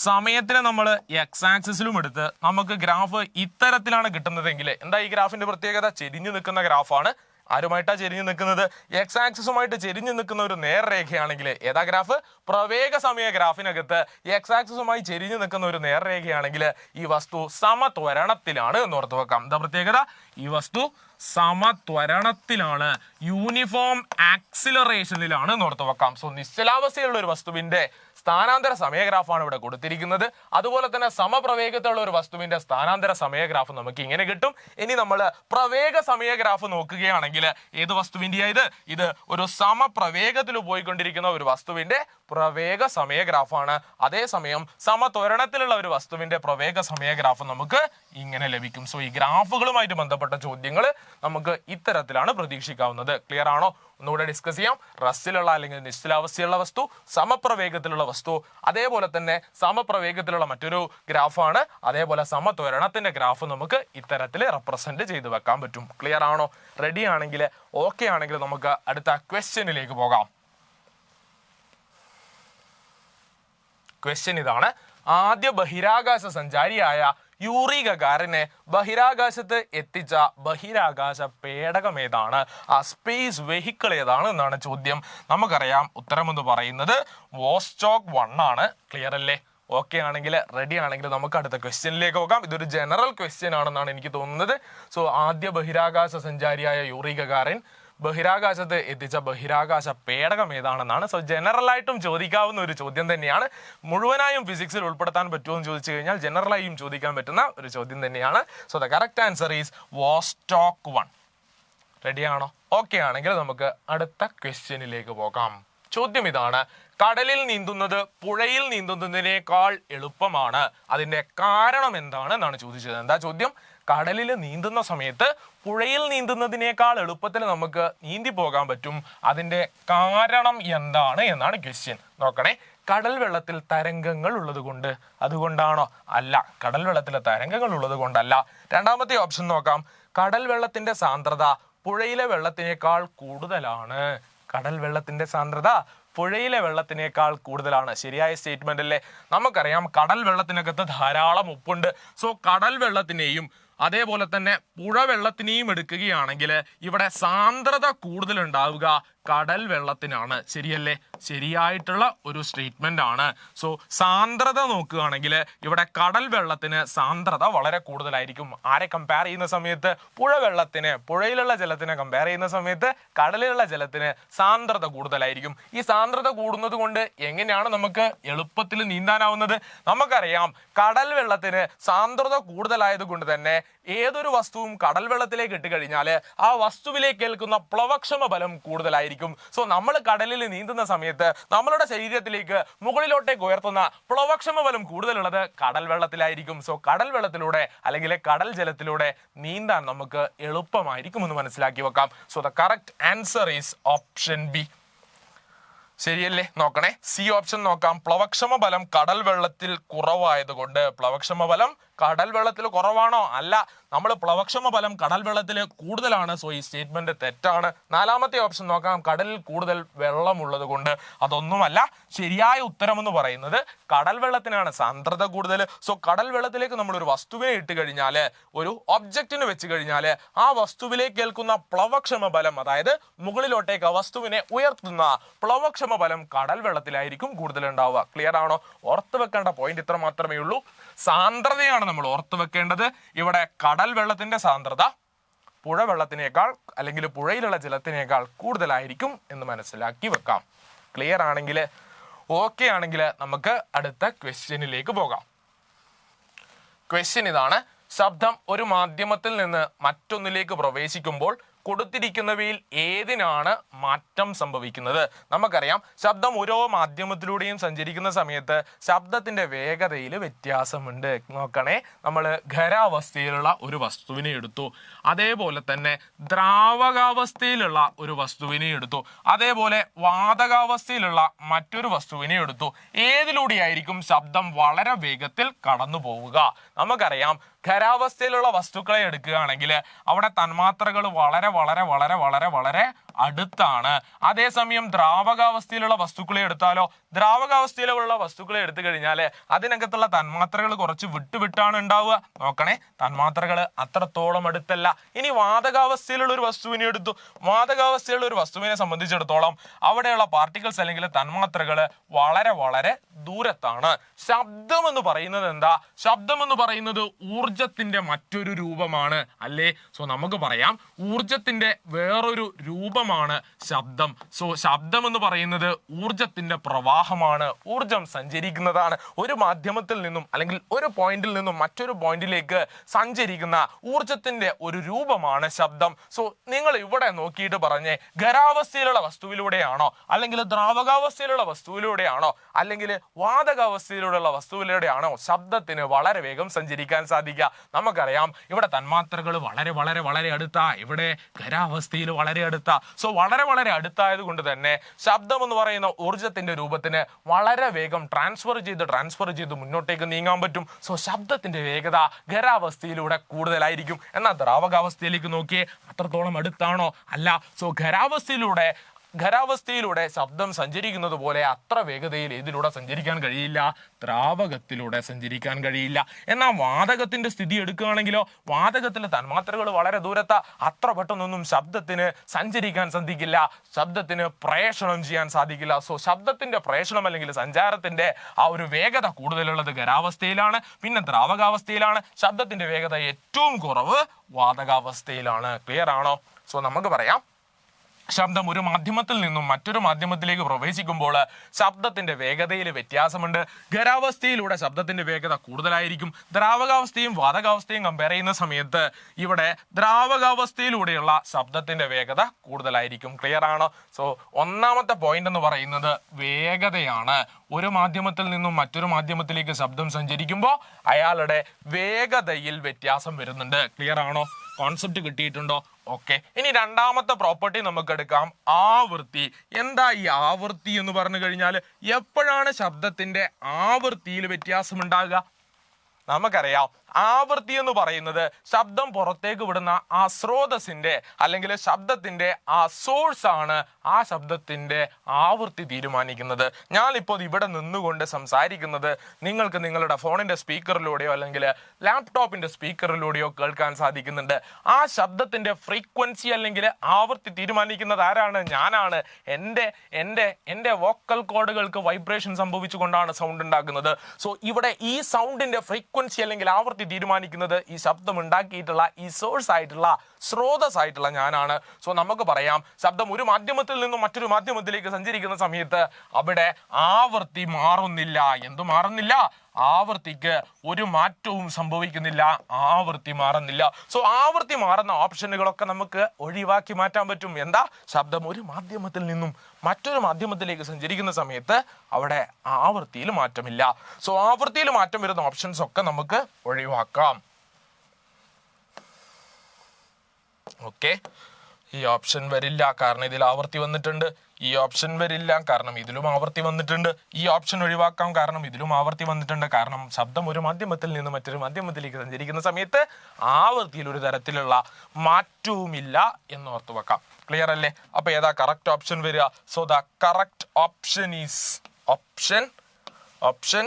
സമയത്തിനെ നമ്മൾ എക്സ് ആക്സിസിലും എടുത്ത് നമുക്ക് ഗ്രാഫ് ഇത്തരത്തിലാണ് കിട്ടുന്നതെങ്കിൽ എന്താ ഈ ഗ്രാഫിന്റെ പ്രത്യേകത? ചെരിഞ്ഞു നിൽക്കുന്ന ഗ്രാഫാണ്. ആരുമായിട്ടാ ചെരിഞ്ഞു നിൽക്കുന്നത്? എക്സ് ആക്സിസുമായിട്ട് ചെരിഞ്ഞു നിൽക്കുന്ന ഒരു നേർരേഖയാണെങ്കിൽ ഏതാ ഗ്രാഫ്? പ്രവേഗ സമയ ഗ്രാഫിനകത്ത് എക്സ് ആക്സിസുമായി ചെരിഞ്ഞു നിൽക്കുന്ന ഒരു നേർരേഖയാണെങ്കിൽ ഈ വസ്തു സമത്വരണത്തിലാണ് എന്ന് ഓർത്ത് വെക്കാം. എന്താ പ്രത്യേകത? ഈ വസ്തു സമത്വരണത്തിലാണ്, യൂണിഫോം ആക്സിലറേഷനിലാണ് എന്ന് ഓർത്ത് വെക്കാം. സോ നിശ്ചലാവസ്ഥയുള്ള ഒരു വസ്തുവിന്റെ സ്ഥാനാന്തര സമയഗ്രാഫാണ് ഇവിടെ കൊടുത്തിരിക്കുന്നത്. അതുപോലെ തന്നെ സമപ്രവേഗത്തിലുള്ള ഒരു വസ്തുവിന്റെ സ്ഥാനാന്തര സമയഗ്രാഫ് നമുക്ക് ഇങ്ങനെ കിട്ടും. ഇനി നമ്മൾ പ്രവേഗ സമയഗ്രാഫ് നോക്കുകയാണെങ്കിൽ ഏത് വസ്തുവിന്റെയാ ഇത്? ഇത് ഒരു സമപ്രവേഗത്തിൽ പോയിക്കൊണ്ടിരിക്കുന്ന ഒരു വസ്തുവിന്റെ പ്രവേഗ സമയഗ്രാഫാണ്. അതേസമയം സമത്വരണത്തിലുള്ള ഒരു വസ്തുവിന്റെ പ്രവേഗ സമയഗ്രാഫ് നമുക്ക് ഇങ്ങനെ ലഭിക്കും. സോ ഈ ഗ്രാഫുകളുമായിട്ട് ബന്ധപ്പെട്ട ചോദ്യങ്ങൾ നമുക്ക് ഇത്തരത്തിലാണ് പ്രതീക്ഷിക്കാവുന്നത്. ക്ലിയർ ആണോ? ഒന്നുകൂടെ ഡിസ്കസ് ചെയ്യാം. റസ്റ്റിലുള്ള അല്ലെങ്കിൽ നിശ്ചലാവസ്ഥയുള്ള വസ്തു, സമപ്രവേഗത്തിലുള്ള വസ്തു, അതേപോലെ തന്നെ സമപ്രവേഗത്തിലുള്ള മറ്റൊരു ഗ്രാഫാണ്, അതേപോലെ സമത്വരണത്തിന്റെ ഗ്രാഫ് നമുക്ക് ഇത്തരത്തിൽ റെപ്രസെന്റ് ചെയ്ത് വെക്കാൻ പറ്റും. ക്ലിയർ ആണോ? റെഡി ആണെങ്കിൽ, ഓക്കെ ആണെങ്കിൽ നമുക്ക് അടുത്ത ക്വസ്റ്റ്യനിലേക്ക് പോകാം. ക്വസ്റ്റ്യൻ ഇതാണ്: ആദ്യ ബഹിരാകാശ സഞ്ചാരിയായ യൂറി ഗഗാറിനെ ബഹിരാകാശത്ത് എത്തിച്ച ബഹിരാകാശ പേടകം ഏതാണ്? ആ സ്പേസ് വെഹിക്കിൾ ഏതാണ് എന്നാണ് ചോദ്യം. നമുക്കറിയാം ഉത്തരം എന്ന് പറയുന്നത് വോസ്റ്റോക്ക് 1 ആണ്. ക്ലിയർ അല്ലേ? ഓക്കെ ആണെങ്കിൽ, റെഡി ആണെങ്കിൽ നമുക്ക് അടുത്ത ക്വസ്റ്റ്യനിലേക്ക് പോകാം. ഇതൊരു ജനറൽ ക്വസ്റ്റ്യൻ ആണെന്നാണ് എനിക്ക് തോന്നുന്നത്. സോ ആദ്യ ബഹിരാകാശ സഞ്ചാരിയായ യൂറി ഗഗാറിൻ ബഹിരാകാശത്ത് എത്തിച്ച ബഹിരാകാശ പേടകം ഏതാണെന്നാണ്. സോ ജനറൽ ആയിട്ടും ചോദിക്കാവുന്ന ഒരു ചോദ്യം തന്നെയാണ്. മുഴുവനായും ഫിസിക്സിൽ ഉൾപ്പെടുത്താൻ പറ്റുമോ എന്ന് ചോദിച്ചു കഴിഞ്ഞാൽ ജനറലായും ചോദിക്കാൻ പറ്റുന്ന ഒരു ചോദ്യം തന്നെയാണ്. So the correct answer is Vostok 1. റെഡിയാണോ? ഓക്കെ ആണെങ്കിൽ നമുക്ക് അടുത്ത ക്വസ്റ്റ്യനിലേക്ക് പോകാം. ചോദ്യം ഇതാണ്: കടലിൽ നീന്തുന്നത് പുഴയിൽ നീന്തുന്നതിനേക്കാൾ എളുപ്പമാണ്, അതിന്റെ കാരണം എന്താണ് എന്നാണ് ചോദിച്ചത്. എന്താ ചോദ്യം? കടലിൽ നീന്തുന്ന സമയത്ത് പുഴയിൽ നീന്തുന്നതിനേക്കാൾ എളുപ്പത്തിൽ നമുക്ക് നീന്തി പോകാൻ പറ്റും, അതിന്റെ കാരണം എന്താണ് എന്നാണ് ക്വസ്റ്റ്യൻ. നോക്കണേ, കടൽ വെള്ളത്തിൽ തരംഗങ്ങൾ ഉള്ളത് കൊണ്ട്, അതുകൊണ്ടാണോ? അല്ല, കടൽ വെള്ളത്തിലെ തരംഗങ്ങൾ ഉള്ളത് കൊണ്ടല്ല. രണ്ടാമത്തെ ഓപ്ഷൻ നോക്കാം: കടൽ വെള്ളത്തിന്റെ സാന്ദ്രത പുഴയിലെ വെള്ളത്തിനേക്കാൾ കൂടുതലാണ്. കടൽ വെള്ളത്തിന്റെ സാന്ദ്രത പുഴയിലെ വെള്ളത്തിനേക്കാൾ കൂടുതലാണ്. ശരിയായ സ്റ്റേറ്റ്മെന്റ് അല്ലേ? നമുക്കറിയാം കടൽ വെള്ളത്തിനകത്ത് ധാരാളം ഉപ്പുണ്ട്. സോ കടൽ വെള്ളത്തിനെയും അതേപോലെ തന്നെ പുഴ വെള്ളത്തിനെയും എടുക്കുകയാണെങ്കിൽ ഇവിടെ സാന്ദ്രത കൂടുതൽ ഉണ്ടാവുക കടൽ വെള്ളത്തിനാണ്. ശരിയല്ലേ? ശരിയായിട്ടുള്ള ഒരു സ്റ്റേറ്റ്മെന്റ് ആണ്. സോ സാന്ദ്രത നോക്കുകയാണെങ്കിൽ ഇവിടെ കടൽ വെള്ളത്തിന് സാന്ദ്രത വളരെ കൂടുതലായിരിക്കും. ആരെ കമ്പയർ ചെയ്യുന്ന സമയത്ത്? പുഴ വെള്ളത്തിന്, പുഴയിലുള്ള ജലത്തിനെ കമ്പയർ ചെയ്യുന്ന സമയത്ത് കടലിലുള്ള ജലത്തിന് സാന്ദ്രത കൂടുതലായിരിക്കും. ഈ സാന്ദ്രത കൂടുന്നത് കൊണ്ട് എങ്ങനെയാണ് നമുക്ക് എളുപ്പത്തിൽ നീന്താനാവുന്നത്? നമുക്കറിയാം കടൽ വെള്ളത്തിന് സാന്ദ്രത കൂടുതലായത് കൊണ്ട് തന്നെ ഏതൊരു വസ്തുവും കടൽ വെള്ളത്തിലേക്ക് ഇട്ട് കഴിഞ്ഞാൽ ആ വസ്തുവിലേക്ക് ഏൽക്കുന്ന പ്ലവക്ഷമ ബലം കൂടുതലായിരിക്കും. സോ നമ്മൾ കടലിൽ നീന്തുന്ന സമയത്ത് നമ്മളുടെ ശരീരത്തിലേക്ക് മുകളിലോട്ടേക്ക് ഉയർത്തുന്ന പ്ലവക്ഷമ ബലം കൂടുതലുള്ളത് കടൽ വെള്ളത്തിലായിരിക്കും. സോ കടൽ വെള്ളത്തിലൂടെ അല്ലെങ്കിൽ കടൽ ജലത്തിലൂടെ നീന്താൻ നമുക്ക് എളുപ്പമായിരിക്കും എന്ന് മനസ്സിലാക്കി വെക്കാം. So the correct answer is option B. ശരിയല്ലേ? നോക്കണേ, സി ഓപ്ഷൻ നോക്കാം. പ്ലവക്ഷമ ബലം കടൽ വെള്ളത്തിൽ കുറവായത് കൊണ്ട്. പ്ലവക്ഷമ ബലം കടൽ വെള്ളത്തിൽ കുറവാണോ? അല്ല, നമ്മൾ പ്ലവക്ഷമ ബലം കടൽ വെള്ളത്തിൽ കൂടുതലാണ്. സോ ഈ സ്റ്റേറ്റ്മെന്റ് തെറ്റാണ്. നാലാമത്തെ ഓപ്ഷൻ നോക്കാം. കടലിൽ കൂടുതൽ വെള്ളമുള്ളത് കൊണ്ട്. അതൊന്നുമല്ല. ശരിയായ ഉത്തരം എന്ന് പറയുന്നത് കടൽ വെള്ളത്തിനാണ് സാന്ദ്രത കൂടുതൽ. സോ കടൽ വെള്ളത്തിലേക്ക് നമ്മൾ ഒരു വസ്തുവിനെ ഇട്ട് കഴിഞ്ഞാൽ, ഒരു ഒബ്ജക്റ്റിന് വെച്ച് കഴിഞ്ഞാൽ ആ വസ്തുവിലേക്ക് ഏൽക്കുന്ന പ്ലവക്ഷമ ബലം, അതായത് മുകളിലോട്ടേക്ക് ആ വസ്തുവിനെ ഉയർത്തുന്ന പ്ലവക്ഷമ ബലം കടൽ വെള്ളത്തിലായിരിക്കും കൂടുതൽ ഉണ്ടാവുക. ക്ലിയർ ആണോ? ഓർത്ത് വെക്കേണ്ട പോയിന്റ് ഇത്ര മാത്രമേ ഉള്ളൂ. സാന്ദ്രതയാണ് നമ്മൾ ഓർത്ത് വെക്കേണ്ടത്. ഇവിടെ കടൽ വെള്ളത്തിന്റെ സാന്ദ്രത പുഴ വെള്ളത്തിനേക്കാൾ അല്ലെങ്കിൽ പുഴയിലുള്ള ജലത്തിനേക്കാൾ കൂടുതലായിരിക്കും എന്ന് മനസ്സിലാക്കി വെക്കാം. ക്ലിയർ ആണെങ്കിൽ, ഓക്കെ ആണെങ്കിൽ നമുക്ക് അടുത്ത ക്വസ്റ്റ്യനിലേക്ക് പോകാം. ക്വസ്റ്റ്യൻ ഇതാണ്: ശബ്ദം ഒരു മാധ്യമത്തിൽ നിന്ന് മറ്റൊന്നിലേക്ക് പ്രവേശിക്കുമ്പോൾ കൊടുത്തിരിക്കുന്നവയിൽ ഏതിനാണ് മാറ്റം സംഭവിക്കുന്നത്? നമുക്കറിയാം ശബ്ദം ഓരോ മാധ്യമത്തിലൂടെയും സഞ്ചരിക്കുന്ന സമയത്ത് ശബ്ദത്തിന്റെ വേഗതയിൽ വ്യത്യാസമുണ്ട്. നോക്കണേ, നമ്മൾ ഖരാവസ്ഥയിലുള്ള ഒരു വസ്തുവിനെ എടുത്തു, അതേപോലെ തന്നെ ദ്രാവകാവസ്ഥയിലുള്ള ഒരു വസ്തുവിനെ എടുത്തു, അതേപോലെ വാതകാവസ്ഥയിലുള്ള മറ്റൊരു വസ്തുവിനെ എടുത്തു. ഏതിലൂടെയായിരിക്കും ശബ്ദം വളരെ വേഗത്തിൽ കടന്നു പോവുക? നമുക്കറിയാം ഖരാവസ്ഥയിലുള്ള വസ്തുക്കളെ എടുക്കുകയാണെങ്കിൽ അവിടെ തന്മാത്രകൾ വളരെ വളരെ വളരെ വളരെ വളരെ അടുത്താണ്. അതേസമയം ദ്രാവകാവസ്ഥയിലുള്ള വസ്തുക്കളെ എടുത്താലോ, ദ്രാവകാവസ്ഥയിലുള്ള വസ്തുക്കളെ എടുത്തു കഴിഞ്ഞാൽ അതിനകത്തുള്ള തന്മാത്രകൾ കുറച്ച് വിട്ടുവിട്ടാണ് ഉണ്ടാവുക. നോക്കണേ, തന്മാത്രകൾ അത്രത്തോളം അടുത്തല്ല. ഇനി വാതകാവസ്ഥയിലുള്ള ഒരു വസ്തുവിനെ എടുത്തു. വാതകാവസ്ഥയിലുള്ള ഒരു വസ്തുവിനെ സംബന്ധിച്ചിടത്തോളം അവിടെയുള്ള പാർട്ടിക്കിൾസ് അല്ലെങ്കിൽ തന്മാത്രകൾ വളരെ വളരെ ദൂരത്താണ്. ശബ്ദം എന്ന് പറയുന്നത് എന്താ? ശബ്ദം എന്ന് പറയുന്നത് ഊർജത്തിന്റെ മറ്റൊരു രൂപമാണ് അല്ലേ? സോ നമുക്ക് പറയാം ഊർജത്തിന്റെ വേറൊരു രൂപമാണ് ശബ്ദം. സോ ശബ്ദം എന്ന് പറയുന്നത് ഊർജത്തിന്റെ പ്രവാഹമാണ്, ഊർജം സഞ്ചരിക്കുന്നതാണ്. ഒരു മാധ്യമത്തിൽ നിന്നും അല്ലെങ്കിൽ ഒരു പോയിന്റിൽ നിന്നും മറ്റൊരു പോയിന്റിലേക്ക് സഞ്ചരിക്കുന്ന ഊർജത്തിന്റെ ഒരു രൂപമാണ് ശബ്ദം. സോ നിങ്ങൾ ഇവിടെ നോക്കിയിട്ട് പറഞ്ഞേ, ഖരാവസ്ഥയിലുള്ള വസ്തുവിലൂടെയാണോ, അല്ലെങ്കിൽ ദ്രാവകാവസ്ഥയിലുള്ള വസ്തുവിലൂടെയാണോ, അല്ലെങ്കിൽ വാതകാവസ്ഥയിലുള്ള വസ്തുവിലൂടെയാണോ ശബ്ദത്തിന് വളരെ വേഗം സഞ്ചരിക്കാൻ സാധിക്കുക? നമുക്കറിയാം ഇവിടെ തന്മാത്രകൾ വളരെ വളരെ വളരെ അടുത്താ, ഇവിടെ ഖരാവസ്ഥയിൽ വളരെ അടുത്താ. സോ വളരെ വളരെ അടുത്തായത് കൊണ്ട് തന്നെ ശബ്ദം എന്ന് പറയുന്ന ഊർജത്തിന്റെ രൂപത്തിന് വളരെ വേഗം ട്രാൻസ്ഫർ ചെയ്ത് മുന്നോട്ടേക്ക് നീങ്ങാൻ പറ്റും. സോ ശബ്ദത്തിന്റെ വേഗത ഖരാവസ്ഥയിലൂടെ കൂടുതലായിരിക്കും. എന്നാൽ ദ്രാവകാവസ്ഥയിലേക്ക് നോക്കിയേ, അത്രത്തോളം അടുത്താണോ? അല്ല. സോ ഖരാവസ്ഥയിലൂടെ ശബ്ദം സഞ്ചരിക്കുന്നത് പോലെ അത്ര വേഗതയിൽ ഇതിലൂടെ സഞ്ചരിക്കാൻ കഴിയില്ല, ദ്രാവകത്തിലൂടെ സഞ്ചരിക്കാൻ കഴിയില്ല. എന്നാൽ വാതകത്തിന്റെ സ്ഥിതി എടുക്കുകയാണെങ്കിലോ, വാതകത്തിലെ തന്മാത്രകൾ വളരെ ദൂരത്താ, അത്ര പെട്ടെന്നൊന്നും ശബ്ദത്തിന് സഞ്ചരിക്കാൻ സാധിക്കില്ല, ശബ്ദത്തിന് പ്രേഷണം ചെയ്യാൻ സാധിക്കില്ല. സോ ശബ്ദത്തിന്റെ പ്രേഷണം അല്ലെങ്കിൽ സഞ്ചാരത്തിന്റെ ആ ഒരു വേഗത കൂടുതലുള്ളത് ഖരാവസ്ഥയിലാണ്, പിന്നെ ദ്രാവകാവസ്ഥയിലാണ്. ശബ്ദത്തിന്റെ വേഗത ഏറ്റവും കുറവ് വാതകാവസ്ഥയിലാണ്. ക്ലിയർ ആണോ? സോ നമുക്ക് പറയാം ശബ്ദം ഒരു മാധ്യമത്തിൽ നിന്നും മറ്റൊരു മാധ്യമത്തിലേക്ക് പ്രവേശിക്കുമ്പോൾ ശബ്ദത്തിന്റെ വേഗതയിൽ വ്യത്യാസമുണ്ട്. ഖരാവസ്ഥയിലൂടെ ശബ്ദത്തിന്റെ വേഗത കൂടുതലായിരിക്കും. ദ്രാവകാവസ്ഥയും വാതകാവസ്ഥയും കമ്പയർ ചെയ്യുന്ന സമയത്ത് ഇവിടെ ദ്രാവകാവസ്ഥയിലൂടെയുള്ള ശബ്ദത്തിന്റെ വേഗത കൂടുതലായിരിക്കും. ക്ലിയർ ആണോ? സോ ഒന്നാമത്തെ പോയിന്റ് എന്ന് പറയുന്നത് വേഗതയാണ്. ഒരു മാധ്യമത്തിൽ നിന്നും മറ്റൊരു മാധ്യമത്തിലേക്ക് ശബ്ദം സഞ്ചരിക്കുമ്പോൾ അയാളുടെ വേഗതയിൽ വ്യത്യാസം വരുന്നുണ്ട്. ക്ലിയർ ആണോ? കോൺസെപ്റ്റ് കിട്ടിയിട്ടുണ്ടോ? ഓക്കെ. ഇനി രണ്ടാമത്തെ പ്രോപ്പർട്ടി നമുക്ക് എടുക്കാം, ആവൃത്തി. എന്താ ഈ ആവൃത്തി എന്ന് പറഞ്ഞു കഴിഞ്ഞാൽ എപ്പോഴാണ് ശബ്ദത്തിന്റെ ആവൃത്തിയിൽ വ്യത്യാസം ഉണ്ടാകുക? നമുക്കറിയാം ആവൃത്തി എന്ന് പറയുന്നത് ശബ്ദം പുറത്തേക്ക് വിടുന്ന ആ സ്രോതസ്സിന്റെ അല്ലെങ്കിൽ ശബ്ദത്തിന്റെ ആ സോഴ്സ് ആണ് ആ ശബ്ദത്തിന്റെ ആവൃത്തി തീരുമാനിക്കുന്നത്. ഞാനിപ്പോൾ ഇവിടെ നിന്നുകൊണ്ട് സംസാരിക്കുന്നത് നിങ്ങൾക്ക് നിങ്ങളുടെ ഫോണിന്റെ സ്പീക്കറിലൂടെയോ അല്ലെങ്കിൽ ലാപ്ടോപ്പിന്റെ സ്പീക്കറിലൂടെയോ കേൾക്കാൻ സാധിക്കുന്നുണ്ട്. ആ ശബ്ദത്തിന്റെ ഫ്രീക്വൻസി അല്ലെങ്കിൽ ആവൃത്തി തീരുമാനിക്കുന്നത് ആരാണ്? ഞാനാണ്. എൻ്റെ വോക്കൽ കോഡുകൾക്ക് വൈബ്രേഷൻ സംഭവിച്ചുകൊണ്ടാണ് സൗണ്ട് ഉണ്ടാക്കുന്നത്. സോ ഇവിടെ ഈ സൗണ്ടിന്റെ ഫ്രീക്വൻസി അല്ലെങ്കിൽ ആവൃത്തി തീരുമാനിക്കുന്നത് ഈ ശബ്ദം ഉണ്ടാക്കിയിട്ടുള്ള ഈ സോഴ്സ് ആയിട്ടുള്ള സ്രോതസ് ആയിട്ടുള്ള ഞാനാണ്. സോ നമുക്ക് പറയാം ശബ്ദം ഒരു മാധ്യമത്തിൽ നിന്നും മറ്റൊരു മാധ്യമത്തിലേക്ക് സഞ്ചരിക്കുന്ന സമയത്ത് അവിടെ ആവൃത്തി മാറുന്നില്ല. എന്തു മാറുന്നില്ല? ആവൃത്തിക്ക് ഒരു മാറ്റവും സംഭവിക്കുന്നില്ല, ആവൃത്തി മാറുന്നില്ല. സോ ആവൃത്തി മാറുന്ന ഓപ്ഷനുകളൊക്കെ നമുക്ക് ഒഴിവാക്കി മാറ്റാൻ പറ്റും. എന്താ? ശബ്ദം ഒരു മാധ്യമത്തിൽ നിന്നും മറ്റൊരു മാധ്യമത്തിലേക്ക് സഞ്ചരിക്കുന്ന സമയത്ത് അവിടെ ആവൃത്തിയിൽ മാറ്റമില്ല. സോ ആവൃത്തിയിൽ മാറ്റം വരുന്ന ഓപ്ഷൻസ് ഒക്കെ നമുക്ക് ഒഴിവാക്കാം. ഓക്കെ. ഈ ഓപ്ഷൻ വരില്ല കാരണം ഇതിൽ ആവൃത്തി വന്നിട്ടുണ്ട്. ഈ ഓപ്ഷൻ വരില്ല കാരണം ഇതിലും ആവൃത്തി വന്നിട്ടുണ്ട്. ഈ ഓപ്ഷൻ ഒഴിവാക്കാം കാരണം ഇതിലും ആവൃത്തി വന്നിട്ടുണ്ട്. കാരണം ശബ്ദം ഒരു മാധ്യമത്തിൽ നിന്ന് മറ്റൊരു മാധ്യമത്തിലേക്ക് സഞ്ചരിക്കുന്ന സമയത്ത് ആവൃത്തിയിൽ ഒരു തരത്തിലുള്ള മാറ്റവുമില്ല എന്ന് ഓർത്തു വെക്കാം. ക്ലിയർ അല്ലേ? അപ്പൊ ഏതാ കറക്റ്റ് ഓപ്ഷൻ വരിക? So the correct option is option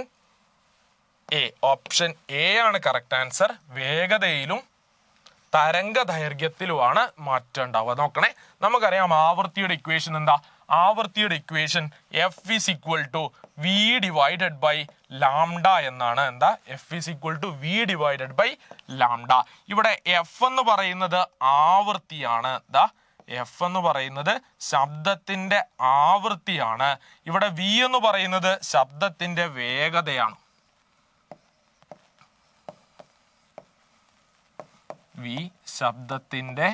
A. Option A ആണ് കറക്റ്റ് ആൻസർ. വേഗതയിലും തരംഗ ദൈർഘ്യത്തിലുമാണ് മാറ്റം ഉണ്ടാവുക. നോക്കണേ, നമുക്കറിയാം ആവൃത്തിയുടെ ഇക്വേഷൻ എന്താ? ആവൃത്തിയുടെ equation F is equal to V divided by lambda എന്നാണ്. എന്താ? F is equal to V divided by lambda. ഇവിടെ എഫ് എന്ന് പറയുന്നത് ആവൃത്തിയാണ്. എഫ് എന്ന് പറയുന്നത് ശബ്ദത്തിന്റെ ആവൃത്തിയാണ്. ഇവിടെ വി എന്ന് പറയുന്നത് ശബ്ദത്തിന്റെ വേഗതയാണ്. വി ശബ്ദത്തിന്റെ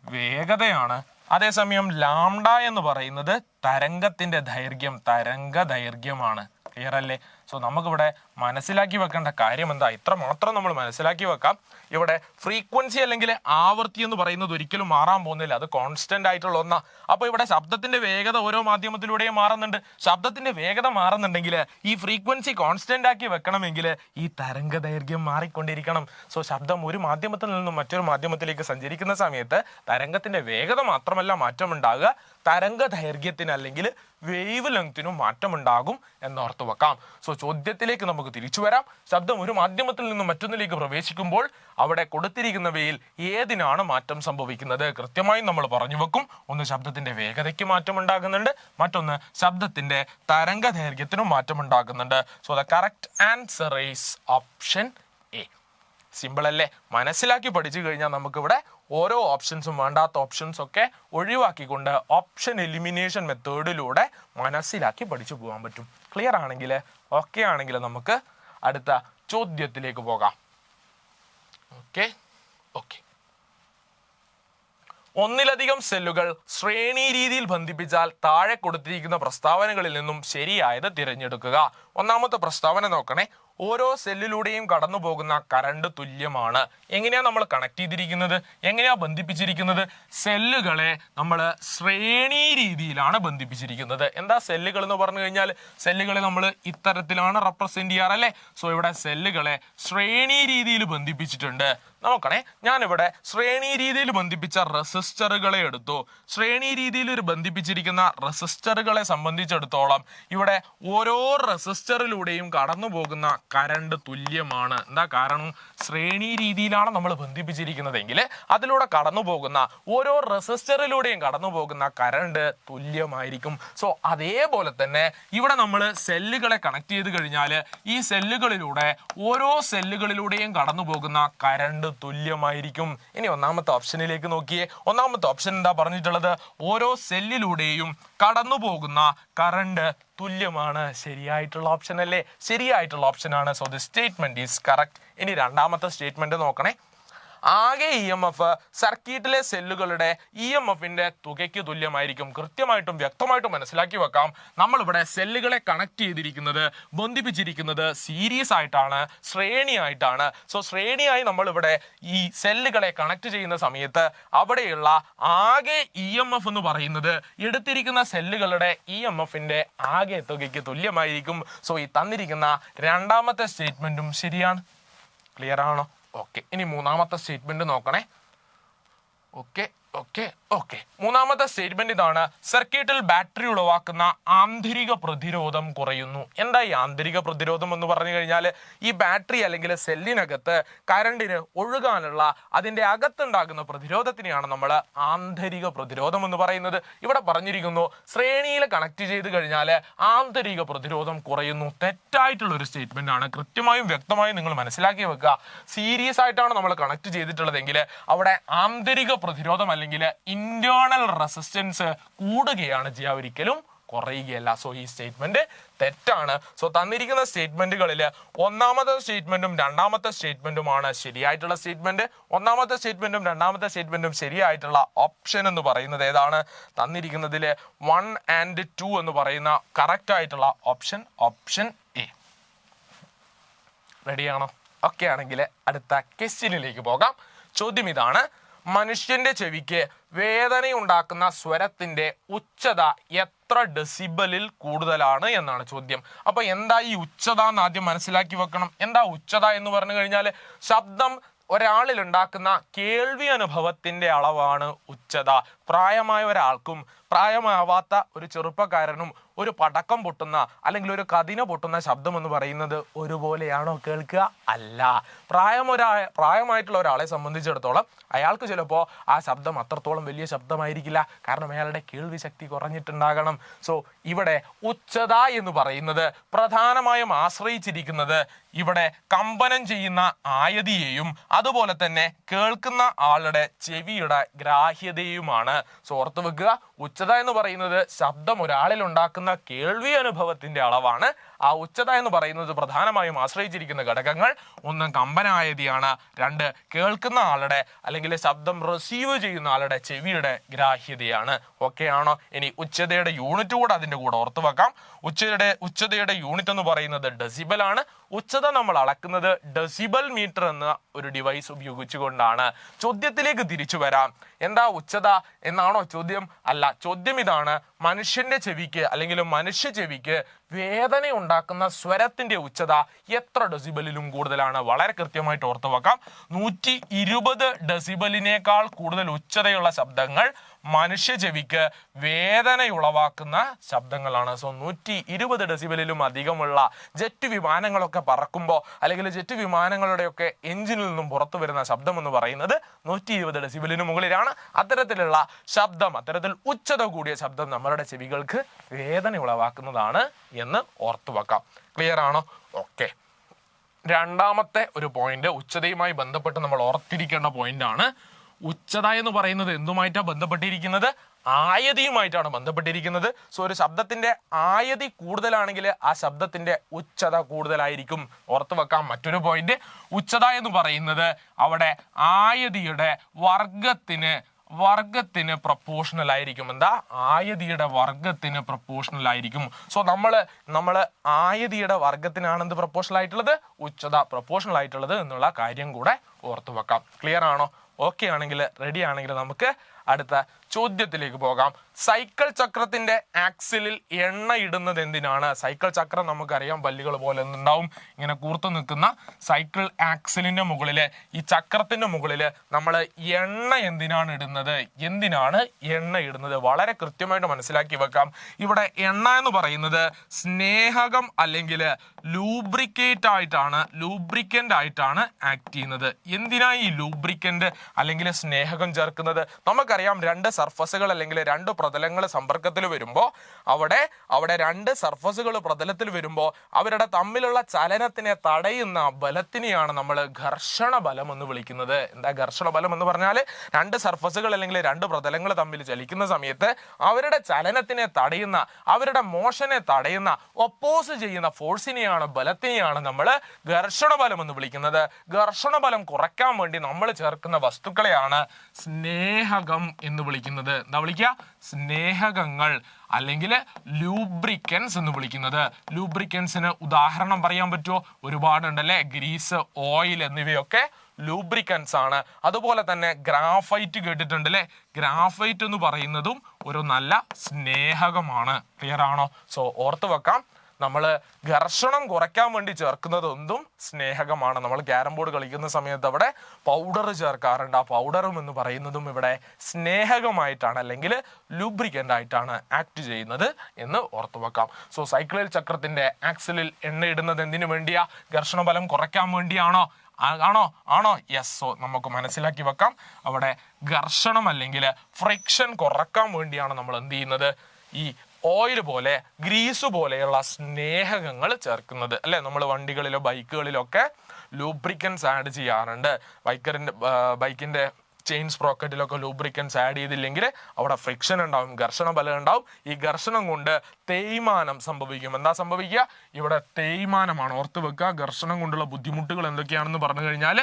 വേഗതയാണ്. അതേസമയം ലാംഡ എന്ന് പറയുന്നത് തരംഗത്തിന്റെ ദൈർഘ്യം, തരംഗ ദൈർഘ്യമാണ്. ക്ലിയർ അല്ലേ? സോ നമുക്കിവിടെ മനസ്സിലാക്കി വെക്കേണ്ട കാര്യം എന്താ? ഇത്ര മാത്രം നമ്മൾ മനസ്സിലാക്കി വെക്കാം. ഇവിടെ ഫ്രീക്വൻസി അല്ലെങ്കിൽ ആവൃത്തി എന്ന് പറയുന്നത് ഒരിക്കലും മാറാൻ പോകുന്നില്ല, അത് കോൺസ്റ്റന്റ് ആയിട്ടുള്ള ഒന്നാ. അപ്പൊ ഇവിടെ ശബ്ദത്തിന്റെ വേഗത ഓരോ മാധ്യമത്തിലൂടെയും മാറുന്നുണ്ട്. ശബ്ദത്തിന്റെ വേഗത മാറുന്നുണ്ടെങ്കിൽ ഈ ഫ്രീക്വൻസി കോൺസ്റ്റന്റ് ആക്കി വെക്കണമെങ്കിൽ ഈ തരംഗ ദൈർഘ്യം മാറിക്കൊണ്ടിരിക്കണം. സോ ശബ്ദം ഒരു മാധ്യമത്തിൽ നിന്നും മറ്റൊരു മാധ്യമത്തിലേക്ക് സഞ്ചരിക്കുന്ന സമയത്ത് തരംഗത്തിന്റെ വേഗത മാത്രമല്ല മാറ്റമുണ്ടാകുക, തരംഗ ദൈർഘ്യത്തിന് അല്ലെങ്കിൽ വേവ് ലെങ്തിനും മാറ്റമുണ്ടാകും എന്നോർത്ത് വെക്കാം. സോ ചോദ്യത്തിലേക്ക് നമുക്ക് തിരിച്ചു വരാം. ശബ്ദം ഒരു മാധ്യമത്തിൽ നിന്നും മറ്റൊന്നിലേക്ക് പ്രവേശിക്കുമ്പോൾ അവിടെ കൊടുത്തിരിക്കുന്നവയിൽ ഏതിനാണ് മാറ്റം സംഭവിക്കുന്നത്? കൃത്യമായും നമ്മൾ പറഞ്ഞു വെക്കും. ഒന്ന് ശബ്ദത്തിന്റെ വേഗതയ്ക്ക് മാറ്റം ഉണ്ടാകുന്നുണ്ട്, മറ്റൊന്ന് ശബ്ദത്തിന്റെ തരംഗ ദൈർഘ്യത്തിനും മാറ്റം ഉണ്ടാകുന്നുണ്ട്. So the correct answer is option A. Simple അല്ലേ? മനസ്സിലാക്കി പഠിച്ചു കഴിഞ്ഞാൽ നമുക്കിവിടെ ഓരോ ഓപ്ഷൻസും വേണ്ടാത്ത ഓപ്ഷൻസ് ഒക്കെ ഒഴിവാക്കിക്കൊണ്ട് ഓപ്ഷൻ എലിമിനേഷൻ മെത്തേഡിലൂടെ മനസ്സിലാക്കി പഠിച്ചു പോകാൻ പറ്റും. ക്ലിയർ ആണെങ്കിൽ ഓക്കെ ആണെങ്കിൽ നമുക്ക് അടുത്ത ചോദ്യത്തിലേക്ക് പോകാം. ഓക്കെ ഓക്കെ ഒന്നിലധികം സെല്ലുകൾ ശ്രേണി രീതിയിൽ ബന്ധിപ്പിച്ചാൽ താഴെ കൊടുത്തിരിക്കുന്ന പ്രസ്താവനകളിൽ നിന്നും ശരിയായത് തിരഞ്ഞെടുക്കുക. ഒന്നാമത്തെ പ്രസ്താവന നോക്കണേ. ഓരോ സെല്ലിലൂടെയും കടന്നു പോകുന്ന കറണ്ട് തുല്യമാണ്. എങ്ങനെയാ നമ്മൾ കണക്ട് ചെയ്തിരിക്കുന്നത്? എങ്ങനെയാ ബന്ധിപ്പിച്ചിരിക്കുന്നത്? സെല്ലുകളെ നമ്മൾ ശ്രേണി രീതിയിലാണ് ബന്ധിപ്പിച്ചിരിക്കുന്നത്. എന്താ സെല്ലുകൾ എന്ന് പറഞ്ഞു കഴിഞ്ഞാൽ സെല്ലുകളെ നമ്മൾ ഇത്തരത്തിലാണ് റെപ്രസെന്റ് ചെയ്യാറല്ലേ? സോ ഇവിടെ സെല്ലുകളെ ശ്രേണി രീതിയിൽ ബന്ധിപ്പിച്ചിട്ടുണ്ട്. നോക്കണേ, ഞാനിവിടെ ശ്രേണി രീതിയിൽ ബന്ധിപ്പിച്ച റെസിസ്റ്ററുകളെ എടുത്തു. ശ്രേണി രീതിയിൽ ബന്ധിപ്പിച്ചിരിക്കുന്ന റെസിസ്റ്ററുകളെ സംബന്ധിച്ചിടത്തോളം ഇവിടെ ഓരോ റെസിസ്റ്ററിലൂടെയും കടന്നു പോകുന്ന കറണ്ട് തുല്യമാണ്. എന്താ കാരണം? ശ്രേണി രീതിയിലാണ് നമ്മൾ ബന്ധിപ്പിച്ചിരിക്കുന്നതെങ്കിൽ അതിലൂടെ കടന്നു പോകുന്ന ഓരോ റെസിസ്റ്ററിലൂടെയും കടന്നു പോകുന്ന കറണ്ട് തുല്യമായിരിക്കും. സോ അതേപോലെ തന്നെ ഇവിടെ നമ്മൾ സെല്ലുകളെ കണക്ട് ചെയ്ത് കഴിഞ്ഞാൽ ഈ സെല്ലുകളിലൂടെ ഓരോ സെല്ലുകളിലൂടെയും കടന്നു പോകുന്ന കറണ്ട് തുല്യമായിരിക്കും. ഇനി ഒന്നാമത്തെ ഓപ്ഷനിലേക്ക് നോക്കിയേ. ഒന്നാമത്തെ ഓപ്ഷൻ എന്താ പറഞ്ഞിട്ടുള്ളത്? ഓരോ സെല്ലിലൂടെയും കടന്നു പോകുന്ന കറണ്ട് തുല്യമാണ്. ശരിയായിട്ടുള്ള ഓപ്ഷൻ അല്ലേ? ശരിയായിട്ടുള്ള ഓപ്ഷൻ ആണ്. So the statement is correct. ഇനി രണ്ടാമത്തെ സ്റ്റേറ്റ്മെന്റ് നോക്കണേ. ആകെ EMF സർക്യൂട്ടിലെ സെല്ലുകളുടെ EMFന്റെ തുകയ്ക്ക് തുല്യമായിരിക്കും. കൃത്യമായിട്ടും വ്യക്തമായിട്ടും മനസ്സിലാക്കി വെക്കാം. നമ്മളിവിടെ സെല്ലുകളെ കണക്ട് ചെയ്തിരിക്കുന്നത് ബന്ധിപ്പിച്ചിരിക്കുന്നത് സീരീസ് ആയിട്ടാണ്, ശ്രേണിയായിട്ടാണ്. സോ ശ്രേണിയായി നമ്മളിവിടെ ഈ സെല്ലുകളെ കണക്ട് ചെയ്യുന്ന സമയത്ത് അവിടെയുള്ള ആകെ EMF എന്ന് പറയുന്നത് എടുത്തിരിക്കുന്ന സെല്ലുകളുടെ EMFന്റെ ആകെ തുകയ്ക്ക് തുല്യമായിരിക്കും. സോ ഈ തന്നിരിക്കുന്ന രണ്ടാമത്തെ സ്റ്റേറ്റ്മെന്റും ശരിയാണ്. ക്ലിയർ ആണോ? ഓക്കെ. ഇനി മൂന്നാമത്തെ സ്റ്റേറ്റ്മെന്റ് നോക്കണേ. ഓക്കെ ഓക്കെ ഓക്കെ മൂന്നാമത്തെ സ്റ്റേറ്റ്മെന്റ് ഇതാണ്. സർക്യൂട്ടിൽ ബാറ്ററി ഉളവാക്കുന്ന ആന്തരിക പ്രതിരോധം കുറയുന്നു. എന്താ ഈ ആന്തരിക പ്രതിരോധം എന്ന് പറഞ്ഞു കഴിഞ്ഞാൽ ഈ ബാറ്ററി അല്ലെങ്കിൽ സെല്ലിനകത്ത് കറണ്ടിന് ഒഴുകാനുള്ള അതിന്റെ അകത്തുണ്ടാകുന്ന പ്രതിരോധത്തിനെയാണ് നമ്മൾ ആന്തരിക പ്രതിരോധം എന്ന് പറയുന്നത്. ഇവിടെ പറഞ്ഞിരിക്കുന്നു ശ്രേണിയിൽ കണക്ട് ചെയ്ത് കഴിഞ്ഞാൽ ആന്തരിക പ്രതിരോധം കുറയുന്നു. തെറ്റായിട്ടുള്ള ഒരു സ്റ്റേറ്റ്മെന്റ് ആണ്. കൃത്യമായും വ്യക്തമായും നിങ്ങൾ മനസ്സിലാക്കി വെക്കുക. സീരീസ് ആയിട്ടാണ് നമ്മൾ കണക്ട് ചെയ്തിട്ടുള്ളതെങ്കിൽ അവിടെ ആന്തരിക പ്രതിരോധം അല്ലെങ്കിൽ ഇന്റേണൽ റെസിസ്റ്റൻസ് കൂടുകയാണ് ചെയ്യുക, ഒരിക്കലും കുറയുകയല്ല. സോ ഈ സ്റ്റേറ്റ്മെന്റ് തെറ്റാണ്. സോ തന്നിരിക്കുന്ന സ്റ്റേറ്റ്മെന്റുകളിൽ ഒന്നാമത്തെ സ്റ്റേറ്റ്മെന്റും രണ്ടാമത്തെ സ്റ്റേറ്റ്മെന്റുമാണ് ശരിയായിട്ടുള്ള സ്റ്റേറ്റ്മെന്റ്. ഒന്നാമത്തെ സ്റ്റേറ്റ്മെന്റും രണ്ടാമത്തെ സ്റ്റേറ്റ്മെന്റും ശരിയായിട്ടുള്ള ഓപ്ഷൻ എന്ന് പറയുന്നത് ഏതാണ്? തന്നിരിക്കുന്നതിൽ 1 and 2 എന്ന് പറയുന്ന കറക്റ്റ് ആയിട്ടുള്ള ഓപ്ഷൻ എ. റെഡിയാണോ? ഓക്കെ ആണെങ്കിൽ അടുത്ത ക്വസ്റ്റ്യനിലേക്ക് പോകാം. ചോദ്യം ഇതാണ്. മനുഷ്യന്റെ ചെവിക്ക് വേദനയുണ്ടാക്കുന്ന സ്വരത്തിന്റെ ഉച്ചത എത്ര ഡെസിബലിൽ കൂടുതലാണ് എന്നാണ് ചോദ്യം. അപ്പൊ എന്താ ഈ ഉച്ചത എന്ന് ആദ്യം മനസ്സിലാക്കി വെക്കണം. എന്താ ഉച്ചത എന്ന് പറഞ്ഞു കഴിഞ്ഞാൽ ശബ്ദം ഒരാളിൽ ഉണ്ടാക്കുന്ന കേൾവി അനുഭവത്തിന്റെ അളവാണ് ഉച്ചത. പ്രായമായ ഒരാൾക്കും പ്രായമാവാത്ത ഒരു ചെറുപ്പക്കാരനും ഒരു പടക്കം പൊട്ടുന്ന അല്ലെങ്കിൽ ഒരു കതിന പൊട്ടുന്ന ശബ്ദം എന്ന് പറയുന്നത് ഒരുപോലെയാണോ കേൾക്കുക? അല്ല. പ്രായമായിട്ടുള്ള ഒരാളെ സംബന്ധിച്ചിടത്തോളം അയാൾക്ക് ചിലപ്പോൾ ആ ശബ്ദം അത്രത്തോളം വലിയ ശബ്ദമായിരിക്കില്ല, കാരണം അയാളുടെ കേൾവി ശക്തി കുറഞ്ഞിട്ടുണ്ടാകണം. സോ ഇവിടെ ഉച്ചത എന്ന് പറയുന്നത് പ്രധാനമായും ആശ്രയിച്ചിരിക്കുന്നത് ഇവിടെ കമ്പനം ചെയ്യുന്ന ആയതിയെയും അതുപോലെ തന്നെ കേൾക്കുന്ന ആളുടെ ചെവിയുടെ ഗ്രാഹ്യതയുമാണ്. സോ ഓർത്ത് വെക്കുക, ഉച്ചത എന്ന് പറയുന്നത് ശബ്ദം ഒരാളിൽ ഉണ്ടാക്കുന്ന കേൾവി അനുഭവത്തിന്റെ അളവാണ്. ആ ഉച്ചത എന്ന് പറയുന്നത് പ്രധാനമായും ആശ്രയിച്ചിരിക്കുന്ന ഘടകങ്ങൾ, ഒന്ന് കമ്പനായതിയാണ്, രണ്ട് കേൾക്കുന്ന ആളുടെ അല്ലെങ്കിൽ ശബ്ദം റിസീവ് ചെയ്യുന്ന ആളുടെ ചെവിയുടെ ഗ്രാഹ്യതയാണ്. ഓക്കെ ആണോ? ഇനി ഉച്ചതയുടെ യൂണിറ്റ് കൂടെ അതിന്റെ കൂടെ ഓർത്തു വെക്കാം. ഉച്ചതയുടെ യൂണിറ്റ് എന്ന് പറയുന്നത് ഡെസിബൽ ആണ്. ഉച്ചത നമ്മൾ അളക്കുന്നത് ഡെസിബൽ മീറ്റർ എന്ന ഒരു ഡിവൈസ് ഉപയോഗിച്ചുകൊണ്ടാണ്. ചോദ്യത്തിലേക്ക് തിരിച്ചു വരാം. എന്താ ഉച്ചത എന്നാണോ ചോദ്യം? അല്ല, ചോദ്യം ഇതാണ്: മനുഷ്യന്റെ ചെവിക്ക് അല്ലെങ്കിൽ മനുഷ്യ ചെവിക്ക് വേദന ഉണ്ടാക്കുന്ന സ്വരത്തിന്റെ ഉച്ചത എത്ര ഡെസിബലിലും കൂടുതലാണ്? വളരെ കൃത്യമായിട്ട് ഓർത്തു വെക്കാം. 120 ഡെസിബലിനേക്കാൾ കൂടുതൽ ഉച്ചതയുള്ള ശബ്ദങ്ങൾ മനുഷ്യ ചെവിക്ക് വേദന ഉളവാക്കുന്ന ശബ്ദങ്ങളാണ്. സോ 120 ഡെസിബലിലും അധികമുള്ള ജെറ്റ് വിമാനങ്ങളൊക്കെ പറക്കുമ്പോൾ അല്ലെങ്കിൽ ജെറ്റ് വിമാനങ്ങളുടെയൊക്കെ എഞ്ചിനിൽ നിന്നും പുറത്തു വരുന്ന ശബ്ദം എന്ന് പറയുന്നത് 120 ഡെസിബലിന് മുകളിലാണ്. അത്തരത്തിലുള്ള ശബ്ദം, അത്തരത്തിൽ ഉച്ചത കൂടിയ ശബ്ദം നമ്മളുടെ ചെവികൾക്ക് വേദന ഉളവാക്കുന്നതാണ് എന്ന് ഓർത്തു വെക്കാം. ക്ലിയർ ആണോ? ഓക്കെ. രണ്ടാമത്തെ ഒരു പോയിന്റ് ഉച്ചതയുമായി ബന്ധപ്പെട്ട് നമ്മൾ ഓർത്തിരിക്കേണ്ട പോയിന്റ് ആണ്. ഉച്ചത എന്ന് പറയുന്നത് എന്തുമായിട്ടാണ് ബന്ധപ്പെട്ടിരിക്കുന്നത്? ആയതിയുമായിട്ടാണ് ബന്ധപ്പെട്ടിരിക്കുന്നത്. സോ ഒരു ശബ്ദത്തിന്റെ ആയതി കൂടുതലാണെങ്കിൽ ആ ശബ്ദത്തിന്റെ ഉച്ചത കൂടുതലായിരിക്കും. ഓർത്തു വെക്കാം മറ്റൊരു പോയിന്റ്. ഉച്ചത എന്ന് പറയുന്നത് അവിടെ ആയതിയുടെ വർഗത്തിന് പ്രൊപ്പോർഷണൽ ആയിരിക്കും. എന്താ? ആയതിയുടെ വർഗത്തിന് പ്രൊപ്പോർഷണൽ ആയിരിക്കും. സോ നമ്മൾ ആയതിയുടെ വർഗത്തിനാണെന്ത് പ്രൊപ്പോർഷണൽ ആയിട്ടുള്ളത്? ഉച്ചത പ്രൊപ്പോർഷണൽ ആയിട്ടുള്ളത് എന്നുള്ള കാര്യം കൂടെ ഓർത്തു വെക്കാം. ക്ലിയർ ആണോ? ഓക്കെ ആണെങ്കിൽ, റെഡി ആണെങ്കിൽ നമുക്ക് അടുത്ത ചോദ്യത്തിലേക്ക് പോകാം. സൈക്കിൾ ചക്രത്തിന്റെ ആക്സിലിൽ എണ്ണ ഇടുന്നത് എന്തിനാണ്? സൈക്കിൾ ചക്രം നമുക്കറിയാം പല്ലുകൾ പോലെ ഉണ്ടാവും, ഇങ്ങനെ കൂർത്തു നിൽക്കുന്ന സൈക്കിൾ ആക്സിലിന്റെ മുകളില്, ഈ ചക്രത്തിന്റെ മുകളില് നമ്മൾ എണ്ണ എന്തിനാണ് ഇടുന്നത്? എണ്ണ ഇടുന്നത്? വളരെ കൃത്യമായിട്ട് മനസ്സിലാക്കി വെക്കാം. ഇവിടെ എണ്ണ എന്ന് പറയുന്നത് സ്നേഹകം അല്ലെങ്കിൽ ലൂബ്രിക്കേറ്റ് ആയിട്ടാണ് ആക്ട് ചെയ്യുന്നത്. എന്തിനായി ഈ ലൂബ്രിക്കന്റ് അല്ലെങ്കിൽ സ്നേഹകം ചേർക്കുന്നത്? നമുക്കറിയാം രണ്ട് സർഫസുകൾ അല്ലെങ്കിൽ രണ്ട് പ്രതലങ്ങൾ സമ്പർക്കത്തിൽ വരുമ്പോൾ അവിടെ രണ്ട് സർഫസുകൾ പ്രതലത്തിൽ വരുമ്പോൾ അവരുടെ തമ്മിലുള്ള ചലനത്തിനെ തടയുന്ന ബലത്തിനെയാണ് നമ്മൾ ഘർഷണ ബലം എന്ന് വിളിക്കുന്നത്. എന്താ ഘർഷണ ബലം എന്ന് പറഞ്ഞാൽ? രണ്ട് സർഫസുകൾ അല്ലെങ്കിൽ രണ്ട് പ്രതലങ്ങൾ തമ്മിൽ ചലിക്കുന്ന സമയത്ത് അവരുടെ ചലനത്തിനെ തടയുന്ന, അവരുടെ മോഷനെ തടയുന്ന, ഒപ്പോസ് ചെയ്യുന്ന ഫോഴ്സിനെയാണ്, ബലത്തിനെയാണ് നമ്മൾ ഘർഷണ ബലം എന്ന് വിളിക്കുന്നത്. ഘർഷണ ബലം കുറയ്ക്കാൻ വേണ്ടി നമ്മൾ ചേർക്കുന്ന വസ്തുക്കളെയാണ് സ്നേഹകം എന്ന് വിളിക്കുന്നത്. എന്താ വിളിക്കുക? സ്നേഹകങ്ങൾ അല്ലെങ്കിൽ ലൂബ്രിക്കൻസ് എന്ന് വിളിക്കുന്നത്. ലൂബ്രിക്കൻസിന് ഉദാഹരണം പറയാൻ പറ്റുമോ? ഒരുപാടുണ്ടല്ലേ. ഗ്രീസ്, ഓയിൽ എന്നിവയൊക്കെ ലൂബ്രിക്കൻസ് ആണ്. അതുപോലെ തന്നെ ഗ്രാഫൈറ്റ് കേട്ടിട്ടുണ്ട് അല്ലേ? ഗ്രാഫൈറ്റ് എന്ന് പറയുന്നതും ഒരു നല്ല സ്നേഹകമാണ്. ക്ലിയർ ആണോ? സോ ഓർത്ത് വെക്കാം, നമ്മൾ ഘർഷണം കുറയ്ക്കാൻ വേണ്ടി ചേർക്കുന്നത് എന്തും സ്നേഹകമാണ്. നമ്മൾ ക്യാരം ബോർഡ് കളിക്കുന്ന സമയത്ത് അവിടെ പൗഡർ ചേർക്കാറുണ്ട്. ആ പൗഡറും എന്ന് പറയുന്നതും ഇവിടെ സ്നേഹകമായിട്ടാണ് അല്ലെങ്കിൽ ലൂബ്രിക്കൻ്റ് ആയിട്ടാണ് ആക്ട് ചെയ്യുന്നത് എന്ന് ഓർത്തു വെക്കാം. സോ സൈക്കിളിൽ ചക്രത്തിന്റെ ആക്സിലിൽ എണ്ണയിടുന്നത് എന്തിനു വേണ്ടിയാ? ഘർഷണ ബലം കുറയ്ക്കാൻ വേണ്ടിയാണോ? ആണോ? യെസ്. സോ നമുക്ക് മനസ്സിലാക്കി വെക്കാം, അവിടെ ഘർഷണം അല്ലെങ്കിൽ ഫ്രിക്ഷൻ കുറയ്ക്കാൻ വേണ്ടിയാണ് നമ്മൾ എന്ത് ചെയ്യുന്നത്? ഈ ഓയിൽ പോലെ, ഗ്രീസ് പോലെയുള്ള സ്നേഹകങ്ങൾ ചേർക്കുന്നത് അല്ലെ? നമ്മൾ വണ്ടികളിലോ ബൈക്കുകളിലോ ഒക്കെ ലൂബ്രിക്കൻസ് ആഡ് ചെയ്യാറുണ്ട്. ബൈക്കിന്റെ ചെയിൻ സ്പ്രോക്കറ്റിലൊക്കെ ലൂബ്രിക്കൻസ് ആഡ് ചെയ്തില്ലെങ്കിൽ അവിടെ ഫ്രിക്ഷൻ ഉണ്ടാവും, ഘർഷണ ബലം ഉണ്ടാവും. ഈ ഘർഷണം കൊണ്ട് തേയ്മാനം സംഭവിക്കും. എന്താ സംഭവിക്കുക? ഇവിടെ തേയ്മാനമാണ്. ഓർത്ത് വെക്കുക, ഘർഷണം കൊണ്ടുള്ള ബുദ്ധിമുട്ടുകൾ എന്തൊക്കെയാണെന്ന് പറഞ്ഞു കഴിഞ്ഞാൽ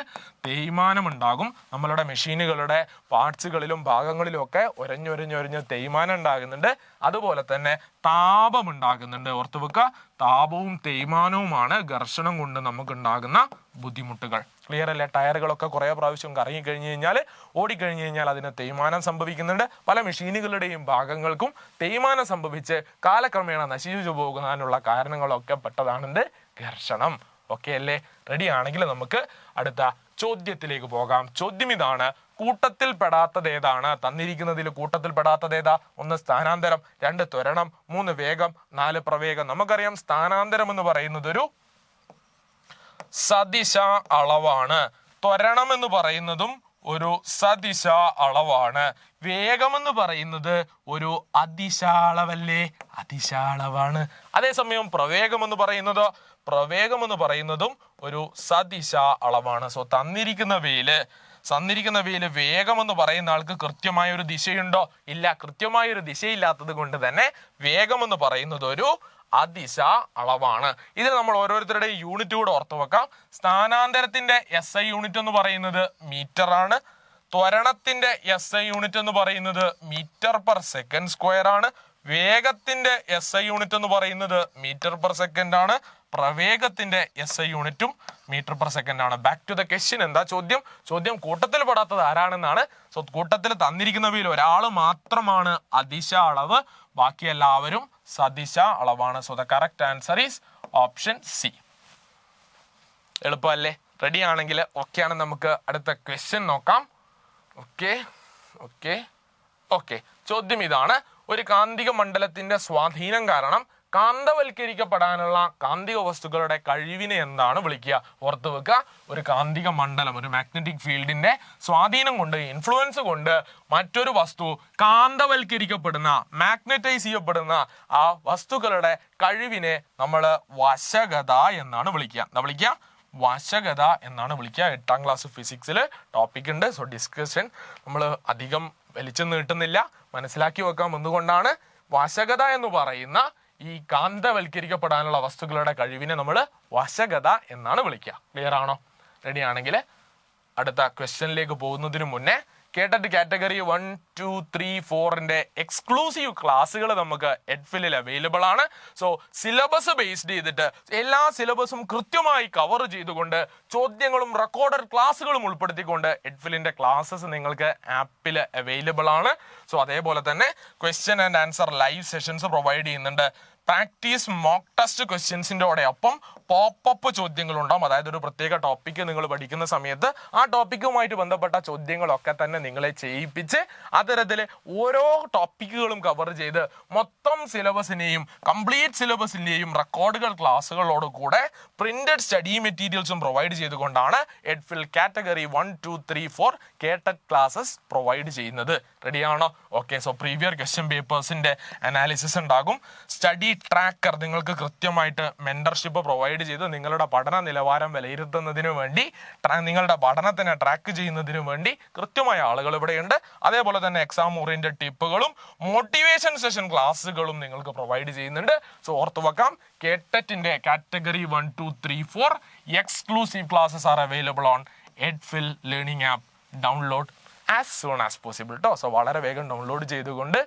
തേയ്മാനം ഉണ്ടാകും. നമ്മളുടെ മെഷീനുകളുടെ പാർട്സുകളിലും ഭാഗങ്ങളിലും ഒക്കെ ഒരഞ്ഞൊരഞ്ഞൊരഞ്ഞ് തേയ്മാനം ഉണ്ടാകുന്നുണ്ട്. അതുപോലെ തന്നെ താപം ഉണ്ടാകുന്നുണ്ട്. ഓർത്ത് വെക്കുക, താപവും തേയ്മാനവുമാണ് ഘർഷണം കൊണ്ട് നമുക്കുണ്ടാകുന്ന ബുദ്ധിമുട്ടുകൾ. ക്ലിയർ അല്ലേ? ടയറുകളൊക്കെ കുറേ പ്രാവശ്യം കറങ്ങിക്കഴിഞ്ഞ് കഴിഞ്ഞാൽ, ഓടിക്കഴിഞ്ഞ് കഴിഞ്ഞാൽ അതിന് തേയ്മാനം സംഭവിക്കുന്നുണ്ട്. പല മെഷീനുകളുടെയും ഭാഗങ്ങൾക്കും തേയ്മാനം സംഭവിച്ച് കാലക്രമേണ നശിച്ചു പോകുന്നതിനുള്ള കാരണങ്ങളൊക്കെ പെട്ടതാണെന്ത്? ഘർഷണം. ഓക്കെ അല്ലേ? റെഡി ആണെങ്കിൽ നമുക്ക് അടുത്ത ചോദ്യത്തിലേക്ക് പോകാം. ചോദ്യം ഇതാണ്: കൂട്ടത്തിൽ പെടാത്തത് ഏതാണ്? തന്നിരിക്കുന്നതിൽ കൂട്ടത്തിൽ പെടാത്തത് ഏതാ? 1 സ്ഥാനാന്തരം, 2 ത്വരണം, 3 വേഗം, 4 പ്രവേഗം. നമുക്കറിയാം സ്ഥാനാന്തരം എന്ന് പറയുന്നത് ഒരു സദിശ അളവാണ്. ത്വരണം എന്ന് പറയുന്നതും ഒരു സദിശ അളവാണ്. വേഗം എന്ന് പറയുന്നത് ഒരു അതിശ അളവല്ലേ? അതിശ അളവാണ്. അതേസമയം പ്രവേഗം എന്ന് പറയുന്നതും ഒരു സദിശ അളവാണ്. സോ തന്നിരിക്കുന്നവയില് തന്നിരിക്കുന്നവയിൽ വേഗം എന്ന് പറയുന്ന ആൾക്ക് കൃത്യമായ ഒരു ദിശയുണ്ടോ? ഇല്ല. കൃത്യമായ ഒരു ദിശയില്ലാത്തത് കൊണ്ട് തന്നെ വേഗം എന്ന് പറയുന്നത് ഒരു അതിശ അളവാണ്. ഇതിൽ നമ്മൾ ഓരോരുത്തരുടെയും യൂണിറ്റ് കൂടെ ഓർത്തു വെക്കാം. സ്ഥാനാന്തരത്തിന്റെ SI യൂണിറ്റ് എന്ന് പറയുന്നത് മീറ്റർ ആണ്. ത്വരണത്തിന്റെ SI യൂണിറ്റ് എന്ന് പറയുന്നത് മീറ്റർ പെർ സെക്കൻഡ് സ്ക്വയർ ആണ്. വേഗത്തിന്റെ SI യൂണിറ്റ് എന്ന് പറയുന്നത് മീറ്റർ പെർ സെക്കൻഡ് ആണ്. പ്രവേഗത്തിന്റെ SI യൂണിറ്റും മീറ്റർ പെർ സെക്കൻഡ് ആണ്. Back to the question. എന്താ ചോദ്യം കൂട്ടത്തിൽ പെടാത്തത് ആരാണെന്നാണ്. സോ കൂട്ടത്തിൽ തന്നിരിക്കുന്നവയിൽ ഒരാൾ മാത്രമാണ് അതിശ അളവ്, ബാക്കി എല്ലാവരും സദിശ അളവാണ്. So the correct answer is option C. എളുപ്പമല്ലേ? റെഡി ആണെങ്കിൽ ഓക്കെ ആണ്. നമുക്ക് അടുത്ത ക്വസ്റ്റ്യൻ നോക്കാം. ഓക്കെ ചോദ്യം ഇതാണ്. ഒരു കാന്തിക മണ്ഡലത്തിന്റെ സ്വാധീനം കാരണം കാന്തവൽക്കരിക്കപ്പെടാനുള്ള കാന്തിക വസ്തുക്കളുടെ കഴിവിനെ എന്താണ് വിളിക്കുക? ഓർത്തു വെക്കുക. ഒരു കാന്തിക മണ്ഡലം, ഒരു മാഗ്നറ്റിക് ഫീൽഡിന്റെ സ്വാധീനം കൊണ്ട്, ഇൻഫ്ലുവൻസ് കൊണ്ട് മറ്റൊരു വസ്തു കാന്തവൽക്കരിക്കപ്പെടുന്ന, മാഗ്നറ്റൈസ് ചെയ്യപ്പെടുന്ന ആ വസ്തുക്കളുടെ കഴിവിനെ നമ്മൾ വശകത എന്നാണ് വിളിക്കുക. എന്താ വിളിക്കുക? വശകത എന്നാണ് വിളിക്കുക. 8ാം ക്ലാസ് ഫിസിക്സിൽ ടോപ്പിക് ഉണ്ട്. സോ ഡിസ്കഷൻ നമ്മൾ അധികം വലിച്ചു നീട്ടുന്നില്ല, മനസ്സിലാക്കി വെക്കാം. എന്തുകൊണ്ടാണ്? വശകത എന്ന് പറയുന്ന ഈ കാന്തവൽക്കരിക്കപ്പെടാനുള്ള വസ്തുക്കളുടെ കഴിവിനെ നമ്മൾ വശകത എന്നാണ് വിളിക്കുക. ക്ലിയർ ആണോ? റെഡി ആണെങ്കിൽ അടുത്ത ക്വസ്റ്റ്യനിലേക്ക് പോകുന്നതിന് മുന്നേ കേട്ടറ്റ് കാറ്റഗറി 1, 2, 3, 4ന്റെ എക്സ്ക്ലൂസീവ് ക്ലാസ്സുകൾ നമുക്ക് എഡ്ഫിലിൽ അവൈലബിൾ ആണ്. സോ സിലബസ് ബേസ്ഡ് ചെയ്തിട്ട് എല്ലാ സിലബസും കൃത്യമായി കവർ ചെയ്തുകൊണ്ട് ചോദ്യങ്ങളും റെക്കോർഡഡ് ക്ലാസ്സുകളും ഉൾപ്പെടുത്തിക്കൊണ്ട് എഡ്ഫിലിന്റെ ക്ലാസ്സസ് നിങ്ങൾക്ക് ആപ്പിൽ അവൈലബിൾ ആണ്. സോ അതേപോലെ തന്നെ question and answer live sessions provide ചെയ്യുന്നുണ്ട്. പ്രാക്ടീസ് മോക്ക് ടെസ്റ്റ് ക്വസ്റ്റ്യൻസിൻ്റെ ഒപ്പം പോപ്പപ്പ് ചോദ്യങ്ങൾ ഉണ്ടാവും. അതായത് ഒരു പ്രത്യേക ടോപ്പിക്ക് നിങ്ങൾ പഠിക്കുന്ന സമയത്ത് ആ ടോപ്പിക്കുമായിട്ട് ബന്ധപ്പെട്ട ചോദ്യങ്ങളൊക്കെ തന്നെ നിങ്ങളെ ചെയ്യിപ്പിച്ച് അത്തരത്തിൽ ഓരോ ടോപ്പിക്കുകളും കവർ ചെയ്ത് മൊത്തം സിലബസിനെയും കംപ്ലീറ്റ് സിലബസിൻ്റെയും റെക്കോർഡുകൾ ക്ലാസ്സുകളോട് കൂടെ പ്രിന്റഡ് സ്റ്റഡി മെറ്റീരിയൽസും പ്രൊവൈഡ് ചെയ്തുകൊണ്ടാണ് എഡ്ഫിൽ കാറ്റഗറി 1, 2, 3, 4 കേട്ടറ്റ് ക്ലാസ്സസ് പ്രൊവൈഡ് ചെയ്യുന്നത്. റെഡിയാണോ? ഓക്കെ. സോ പ്രീവിയർ ക്വസ്റ്റ്യൻ പേപ്പേഴ്സിന്റെ അനാലിസിസ് ഉണ്ടാകും. സ്റ്റഡി ട്രാക്കർ നിങ്ങൾക്ക് കൃത്യമായിട്ട് മെന്റർഷിപ്പ് പ്രൊവൈഡ് ചെയ്ത് നിങ്ങളുടെ പഠന നിലവാരം വിലയിരുത്തുന്നതിന് വേണ്ടി, നിങ്ങളുടെ പഠനത്തിനെ ട്രാക്ക് ചെയ്യുന്നതിന് വേണ്ടി കൃത്യമായ ആളുകൾ ഇവിടെയുണ്ട്. അതേപോലെ തന്നെ എക്സാം ഓറിയന്റഡ് ടിപ്പുകളും മോട്ടിവേഷൻ സെഷൻ ക്ലാസ്സുകളും നിങ്ങൾക്ക് പ്രൊവൈഡ് ചെയ്യുന്നുണ്ട്. സോ ഓർത്തു വെക്കാം, കേട്ടറ്റിന്റെ category 1, 2, 3, 4 exclusive classes are available on Edfil learning app. Download as soon as possible കേട്ടോ. സോ വളരെ വേഗം ഡൗൺലോഡ് ചെയ്തുകൊണ്ട്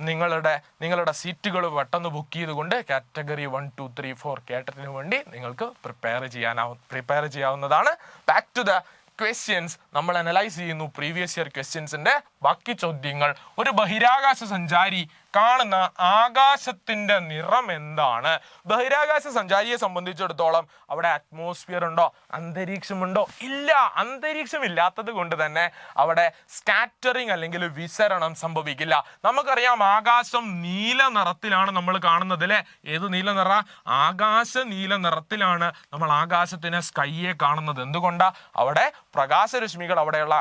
നിങ്ങളുടെ സീറ്റുകൾ പെട്ടെന്ന് ബുക്ക് ചെയ്തുകൊണ്ട് കാറ്റഗറി 1, 2, 3, 4 കേട്ടറ്റിന് വേണ്ടി നിങ്ങൾക്ക് പ്രിപ്പയർ ചെയ്യാവുന്നതാണ്. Back to the questions. നമ്മൾ അനലൈസ് ചെയ്യുന്നു പ്രീവിയസ് ഇയർ ക്വസ്റ്റ്യൻസിന്റെ ബാക്കി ചോദ്യങ്ങൾ. ഒരു ബഹിരാകാശ സഞ്ചാരി കാണുന്ന ആകാശത്തിന്റെ നിറം എന്താണ്? ബഹിരാകാശ സഞ്ചാരിയെ സംബന്ധിച്ചിടത്തോളം അവിടെ അറ്റ്മോസ്ഫിയർ ഉണ്ടോ? അന്തരീക്ഷമുണ്ടോ? ഇല്ല. അന്തരീക്ഷം ഇല്ലാത്തത് കൊണ്ട് തന്നെ അവിടെ സ്കാറ്ററിങ് അല്ലെങ്കിൽ വിസരണം സംഭവിക്കില്ല. നമുക്കറിയാം ആകാശം നീല നിറത്തിലാണ് നമ്മൾ കാണുന്നത് അല്ലെ? ഏത് നീല നിറ? ആകാശ നീല നിറത്തിലാണ് നമ്മൾ ആകാശത്തിന്, സ്കൈയെ കാണുന്നത്. എന്തുകൊണ്ടാ? അവിടെ പ്രകാശരശ്മികൾ അവിടെയുള്ള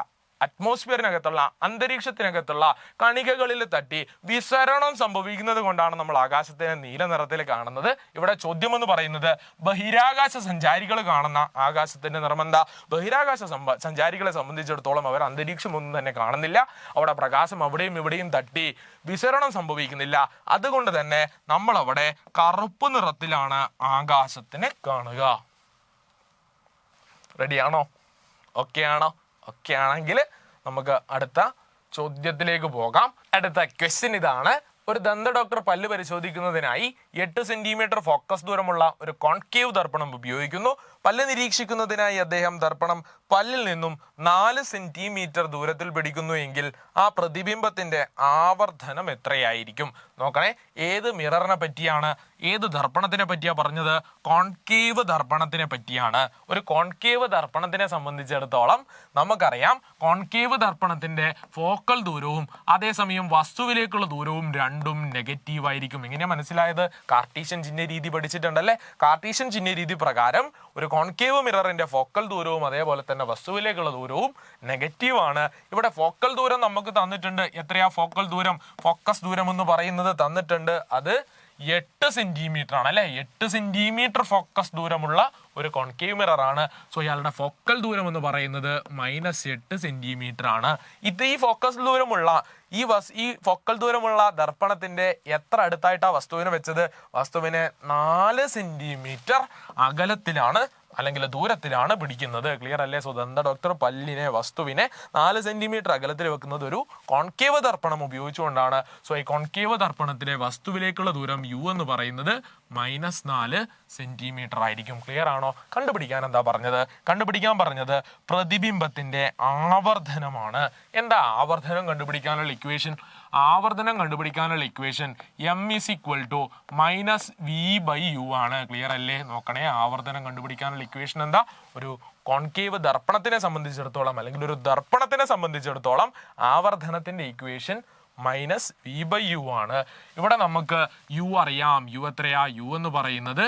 അറ്റ്മോസ്ഫിയറിനകത്തുള്ള, അന്തരീക്ഷത്തിനകത്തുള്ള കണികകളിൽ തട്ടി വിസരണം സംഭവിക്കുന്നത് കൊണ്ടാണ് നമ്മൾ ആകാശത്തിനെ നീല നിറത്തിൽ കാണുന്നത്. ഇവിടെ ചോദ്യം എന്ന് പറയുന്നത് ബഹിരാകാശ സഞ്ചാരികൾ കാണുന്ന ആകാശത്തിന്റെ നിറം എന്താ? ബഹിരാകാശ സഞ്ചാരികളെ സംബന്ധിച്ചിടത്തോളം അവർ അന്തരീക്ഷമൊന്നും തന്നെ കാണുന്നില്ല. അവിടെ പ്രകാശം അവിടെയും ഇവിടെയും തട്ടി വിസരണം സംഭവിക്കുന്നില്ല. അതുകൊണ്ട് തന്നെ നമ്മൾ അവിടെ കറുപ്പ് നിറത്തിലാണ് ആകാശത്തിനെ കാണുക. റെഡിയാണോ? ഓക്കെ ആണോ? ഓക്കെ ആണെങ്കിൽ നമുക്ക് അടുത്ത ചോദ്യത്തിലേക്ക് പോകാം. അടുത്ത ക്വസ്റ്റ്യൻ ഇതാണ്. ഒരു ദന്ത ഡോക്ടർ പല്ല് പരിശോധിക്കുന്നതിനായി 8 സെന്റിമീറ്റർ ഫോക്കസ് ദൂരമുള്ള ഒരു കോൺകേവ് ദർപ്പണം ഉപയോഗിക്കുന്നു. പല്ല് നിരീക്ഷിക്കുന്നതിനായി അദ്ദേഹം ദർപ്പണം പല്ലിൽ നിന്നും 4 സെന്റിമീറ്റർ ദൂരത്തിൽ പിടിക്കുന്നു എങ്കിൽ ആ പ്രതിബിംബത്തിന്റെ ആവർധനം എത്രയായിരിക്കും? നോക്കണേ, ഏത് മിററിനെ പറ്റിയാണ്, ഏത് ദർപ്പണത്തിനെ പറ്റിയാ പറഞ്ഞത്? കോൺകേവ് ദർപ്പണത്തിനെ പറ്റിയാണ്. ഒരു കോൺകേവ് ദർപ്പണത്തിനെ സംബന്ധിച്ചിടത്തോളം നമുക്കറിയാം കോൺകേവ് ദർപ്പണത്തിന്റെ ഫോക്കൽ ദൂരവും അതേസമയം വസ്തുവിലേക്കുള്ള ദൂരവും രണ്ടും നെഗറ്റീവ് ആയിരിക്കും. എങ്ങനെയാ മനസ്സിലായത്? കാർട്ടീഷ്യൻ ചിഹ്ന രീതി പഠിച്ചിട്ടുണ്ടല്ലേ? കാർട്ടീഷ്യൻ ചിഹ്ന രീതി പ്രകാരം ഒരു കോൺകേവ് മിററിന്റെ ഫോക്കൽ ദൂരവും അതേപോലെ തന്നെ വസ്തുവിലേക്കുള്ള ദൂരവും നെഗറ്റീവ് ആണ്. ഇവിടെ ഫോക്കൽ ദൂരം നമുക്ക് തന്നിട്ടുണ്ട്. എത്രയാ ഫോക്കൽ ദൂരം? ഫോക്കസ് ദൂരം എന്ന് പറയുന്നത് തന്നിട്ടുണ്ട്. അത് 8 സെന്റിമീറ്റർ ആണ് അല്ലെ. 8 സെന്റിമീറ്റർ ഫോക്കസ് ദൂരമുള്ള ഒരു കോൺകേവ് മിറർ ആണ്. സോ ഇയാളുടെ ഫോക്കൽ ദൂരം എന്ന് പറയുന്നത് -8 സെന്റിമീറ്റർ ആണ്. ഈ ഫോക്കസ് ദൂരമുള്ള ഈ ഫോക്കൽ ദൂരമുള്ള ദർപ്പണത്തിന്റെ എത്ര അടുത്തായിട്ടാ വസ്തുവിനെ വെച്ചത്? വസ്തുവിനെ 4 സെന്റിമീറ്റർ അകലത്തിലാണ് അല്ലെങ്കിൽ ദൂരത്തിലാണ് പിടിക്കുന്നത്. ക്ലിയർ അല്ലേ? സോ ദന്ത ഡോക്ടർ വസ്തുവിനെ 4 സെന്റിമീറ്റർ അകലത്തിൽ വെക്കുന്നത് ഒരു കോൺകേവ് ദർപ്പണം ഉപയോഗിച്ചുകൊണ്ടാണ്. സോ ഈ കോൺകേവ് ദർപ്പണത്തിലെ വസ്തുവിലേക്കുള്ള ദൂരം u എന്ന് പറയുന്നത് -4 സെന്റിമീറ്റർ ആയിരിക്കും. ക്ലിയർ ആണോ? കണ്ടുപിടിക്കാൻ പറഞ്ഞത് പ്രതിബിംബത്തിന്റെ ആവർധനമാണ്. എന്താ ആവർധനം കണ്ടുപിടിക്കാനുള്ള equation? m is equal to -v/u ആണ്. ക്ലിയർ അല്ലേ? നോക്കണേ, ആവർധനം കണ്ടുപിടിക്കാനുള്ള ഇക്വേഷൻ എന്താ? ഒരു കോൺകേവ് ദർപ്പണത്തിനെ സംബന്ധിച്ചിടത്തോളം അല്ലെങ്കിൽ ഒരു ദർപ്പണത്തിനെ സംബന്ധിച്ചിടത്തോളം ആവർധനത്തിന്റെ ഇക്വേഷൻ -v/u ആണ്. ഇവിടെ നമുക്ക് u അറിയാം. u എത്രയാ? u എന്ന് പറയുന്നത്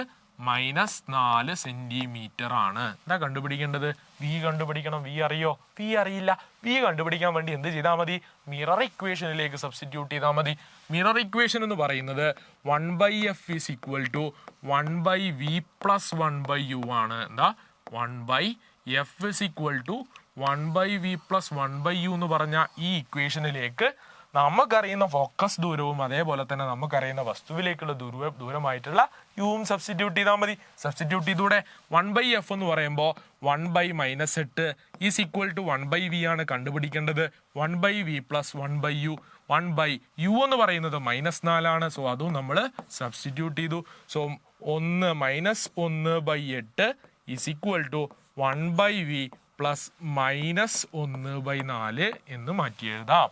-4 സെന്റിമീറ്റർ ആണ്. എന്താ കണ്ടുപിടിക്കേണ്ടത്? v കണ്ടുപിടിക്കണം. v അറിയോ? v അറിയില്ല. v കണ്ടുപിടിക്കാൻ വേണ്ടി എന്ത് ചെയ്താൽ മതി? മിറർ ഇക്വേഷനിലേക്ക് സബ്സ്റ്റിറ്റ്യൂട്ട് ചെയ്താൽ മതി. മിറർ ഇക്വേഷൻ എന്ന് പറയുന്നത് 1/f is equal to 1/v plus 1/u ആണ്. എന്താ? 1/f is equal to 1/v plus 1/u എന്ന് പറഞ്ഞ ഈ ഇക്വേഷനിലേക്ക് നമുക്കറിയുന്ന ഫോക്കസ് ദൂരവും അതേപോലെ തന്നെ നമുക്കറിയുന്ന വസ്തുവിലേക്കുള്ള ദൂരമായിട്ടുള്ള യുവും സബ്സ്റ്റിറ്റ്യൂട്ട് ചെയ്താൽ മതി. സബ്സ്റ്റിറ്റ്യൂട്ട് ചെയ്തൂടെ? 1/f എന്ന് പറയുമ്പോൾ 1/-8 ഈസ് ഈക്വൽ ടു 1/v ആണ് കണ്ടുപിടിക്കേണ്ടത്. 1/v plus 1/u. 1/u എന്ന് പറയുന്നത് -4 ആണ്. സോ അതും നമ്മൾ സബ്സ്റ്റിറ്റ്യൂട്ട് ചെയ്തു. So 1-1/8 is equal to 1/v plus -1/4 എന്ന് മാറ്റി എഴുതാം.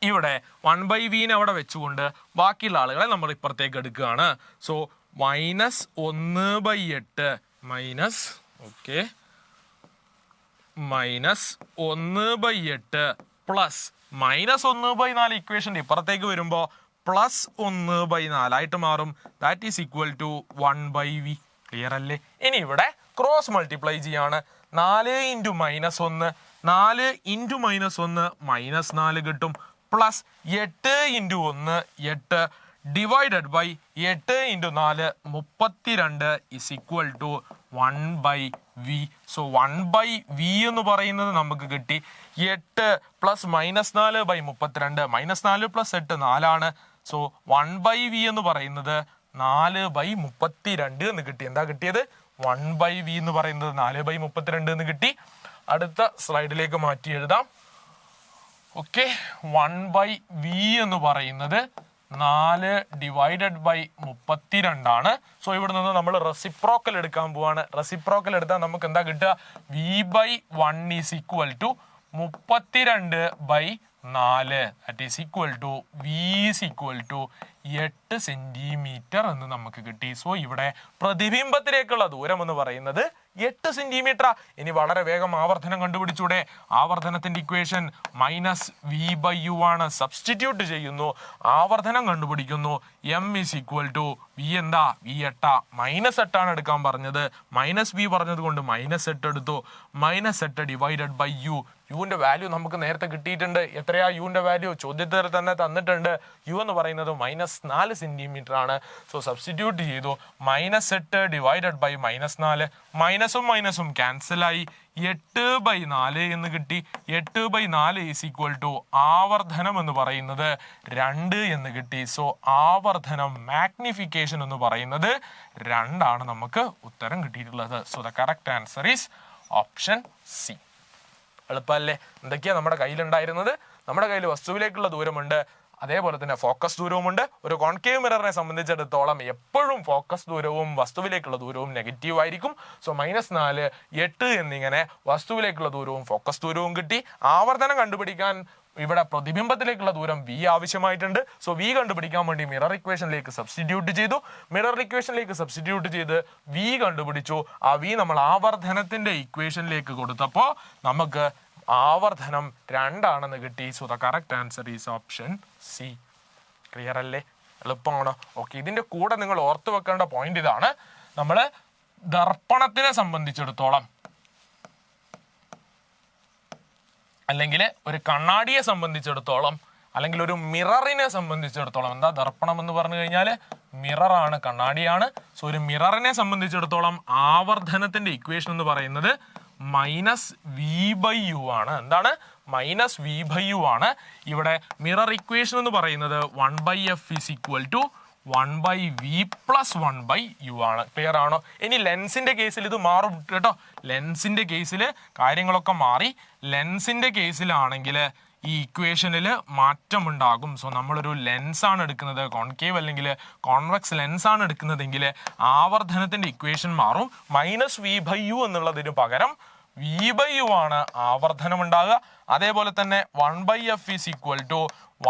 ഇവിടെ 1/v അവിടെ വെച്ചുകൊണ്ട് ബാക്കിയുള്ള ആളുകളെ നമ്മൾ ഇപ്പുറത്തേക്ക് എടുക്കുകയാണ്. സോ -1/8 -1/8 പ്ലസ് -1/4 ഇക്വേഷൻ്റെ ഇപ്പുറത്തേക്ക് വരുമ്പോൾ +1/4 ആയിട്ട് മാറും. That is equal to 1/v. Clear അല്ലേ? ഇനി ഇവിടെ ക്രോസ് മൾട്ടിപ്ലൈ ചെയ്യാണ്. 4 × -1 4 × -1 -4 കിട്ടും. Plus 8 × 1 8 divided by 8 × 4 32 is equal to 1/v. So 1/v എന്ന് പറയുന്നത് നമുക്ക് കിട്ടി 8 പ്ലസ് -4/32 -4 + 8 4 ആണ്. സോ 1/v എന്ന് പറയുന്നത് 4/32 എന്ന് കിട്ടി. എന്താ കിട്ടിയത്? 1/v എന്ന് പറയുന്നത് 4/32 എന്ന് കിട്ടി. അടുത്ത സ്ലൈഡിലേക്ക് മാറ്റി എഴുതാം. ഓക്കെ, 1/v എന്ന് പറയുന്നത് 4 ഡിവൈഡഡ് ബൈ 32 ആണ്. സോ ഇവിടെ നിന്ന് നമ്മൾ റെസിപ്രോക്കൽ എടുക്കാൻ പോവാണ്. റെസിപ്രോക്കൽ എടുത്താൽ നമുക്ക് എന്താ കിട്ടുക? v/1 is equal to 32/4 that is equal to v is equal to 8 centimetre എന്ന് നമുക്ക് കിട്ടി. സോ ഇവിടെ പ്രതിബിംബത്തിലേക്കുള്ള ദൂരം എന്ന് പറയുന്നത് 8 സെന്റിമീറ്റർ. ഇനി വളരെ വേഗം ആവർത്തനം കണ്ടുപിടിച്ചൂടെ? ആവർത്തനത്തിന്റെ ഇക്വേഷൻ -v/u ആണ്. സബ്സ്റ്റിറ്റ്യൂട്ട് ചെയ്യുന്നു, ആവർത്തനം കണ്ടുപിടിക്കുന്നു. m is equal to v എന്താ? v 8 -8 ആണ് എടുക്കാൻ പറഞ്ഞത്. -v പറഞ്ഞത് കൊണ്ട് -8 എടുത്തു. -8 ഡിവൈഡഡ് ബൈ u. യുവിന്റെ വാല്യൂ നമുക്ക് നേരത്തെ കിട്ടിയിട്ടുണ്ട്. എത്രയാ യുവിന്റെ വാല്യൂ? ചോദ്യത്തിൽ തന്നെ തന്നിട്ടുണ്ട്. യു എന്ന് പറയുന്നത് -4 സെന്റിമീറ്റർ ആണ്. സോ സബ്സ്റ്റിറ്റ്യൂട്ട് ചെയ്തു. -8 ഡിവൈഡഡ് ബൈ -4 മൈനസും മൈനസും ക്യാൻസലായി 8/4 എന്ന് കിട്ടി. 8/4 ഈസ് ഈക്വൽ ടു ആവർധനം എന്ന് പറയുന്നത് 2 എന്ന് കിട്ടി. സോ ആവർധനം മാഗ്നിഫിക്കേഷൻ എന്ന് പറയുന്നത് 2 ആണ് നമുക്ക് ഉത്തരം കിട്ടിയിട്ടുള്ളത്. So the correct answer is option C. എളുപ്പമല്ലേ? എന്തൊക്കെയാ നമ്മുടെ കയ്യിലുണ്ടായിരുന്നത്? നമ്മുടെ കയ്യിൽ വസ്തുവിലേക്കുള്ള ദൂരമുണ്ട്, അതേപോലെ തന്നെ ഫോക്കസ് ദൂരവുമുണ്ട്. ഒരു കോൺകേവ് മിററിനെ സംബന്ധിച്ചിടത്തോളം എപ്പോഴും ഫോക്കസ് ദൂരവും വസ്തുവിലേക്കുള്ള ദൂരവും നെഗറ്റീവ് ആയിരിക്കും. സോ -4 8 എന്നിങ്ങനെ വസ്തുവിലേക്കുള്ള ദൂരവും ഫോക്കസ് ദൂരവും കിട്ടി. ആവർത്തനം കണ്ടുപിടിക്കാൻ ഇവിടെ പ്രതിബിംബത്തിലേക്കുള്ള ദൂരം v ആവശ്യമായിട്ടുണ്ട്. സോ v കണ്ടുപിടിക്കാൻ വേണ്ടി മിറർ ഇക്വേഷനിലേക്ക് സബ്സ്റ്റിറ്റ്യൂട്ട് ചെയ്തു. മിറർ ഇക്വേഷനിലേക്ക് സബ്സ്റ്റിറ്റ്യൂട്ട് ചെയ്ത് v കണ്ടുപിടിച്ചു. ആ v നമ്മൾ ആവർത്തനത്തിന്റെ ഇക്വേഷനിലേക്ക് കൊടുത്തപ്പോൾ നമുക്ക് ആവർത്തനം 2 ആണെന്ന് കിട്ടി. So the correct answer is option C. Clear അല്ലേ? എളുപ്പമാണോ? ഓക്കെ, ഇതിന്റെ കൂടെ നിങ്ങൾ ഓർത്തു വെക്കേണ്ട പോയിന്റ് ഇതാണ്. നമ്മൾ ദർപ്പണത്തിനെ സംബന്ധിച്ചിടത്തോളം അല്ലെങ്കിൽ ഒരു കണ്ണാടിയെ സംബന്ധിച്ചിടത്തോളം അല്ലെങ്കിൽ ഒരു മിററിനെ സംബന്ധിച്ചിടത്തോളം, എന്താ ദർപ്പണം എന്ന് പറഞ്ഞു കഴിഞ്ഞാൽ മിററാണ്, കണ്ണാടിയാണ്. സോ ഒരു മിററിനെ സംബന്ധിച്ചിടത്തോളം ആവർധനത്തിന്റെ ഇക്വേഷൻ എന്ന് പറയുന്നത് -v/u ആണ്. എന്താണ്? -v/u ആണ്. ഇവിടെ മിറർ ഇക്വേഷൻ എന്ന് പറയുന്നത് 1/f is equal to 1/v plus 1/u ആണ്. ക്ലിയർ ആണോ? ഇനി ലെൻസിന്റെ കേസിൽ ഇത് മാറും കേട്ടോ. ലെൻസിന്റെ കേസിൽ കാര്യങ്ങളൊക്കെ മാറി. ലെൻസിന്റെ കേസിലാണെങ്കിൽ ഈ ഇക്വേഷനിൽ മാറ്റമുണ്ടാകും. സോ നമ്മളൊരു ലെൻസാണ് എടുക്കുന്നത്, കോൺകേവ് അല്ലെങ്കിൽ കോൺവെക്സ് ലെൻസാണ് എടുക്കുന്നതെങ്കിൽ ആവർധനത്തിന്റെ ഇക്വേഷൻ മാറും. -v/u എന്നുള്ളതിന് പകരം v/u ആണ് ആവർധനം ഉണ്ടാകുക. അതേപോലെ തന്നെ 1/f is equal to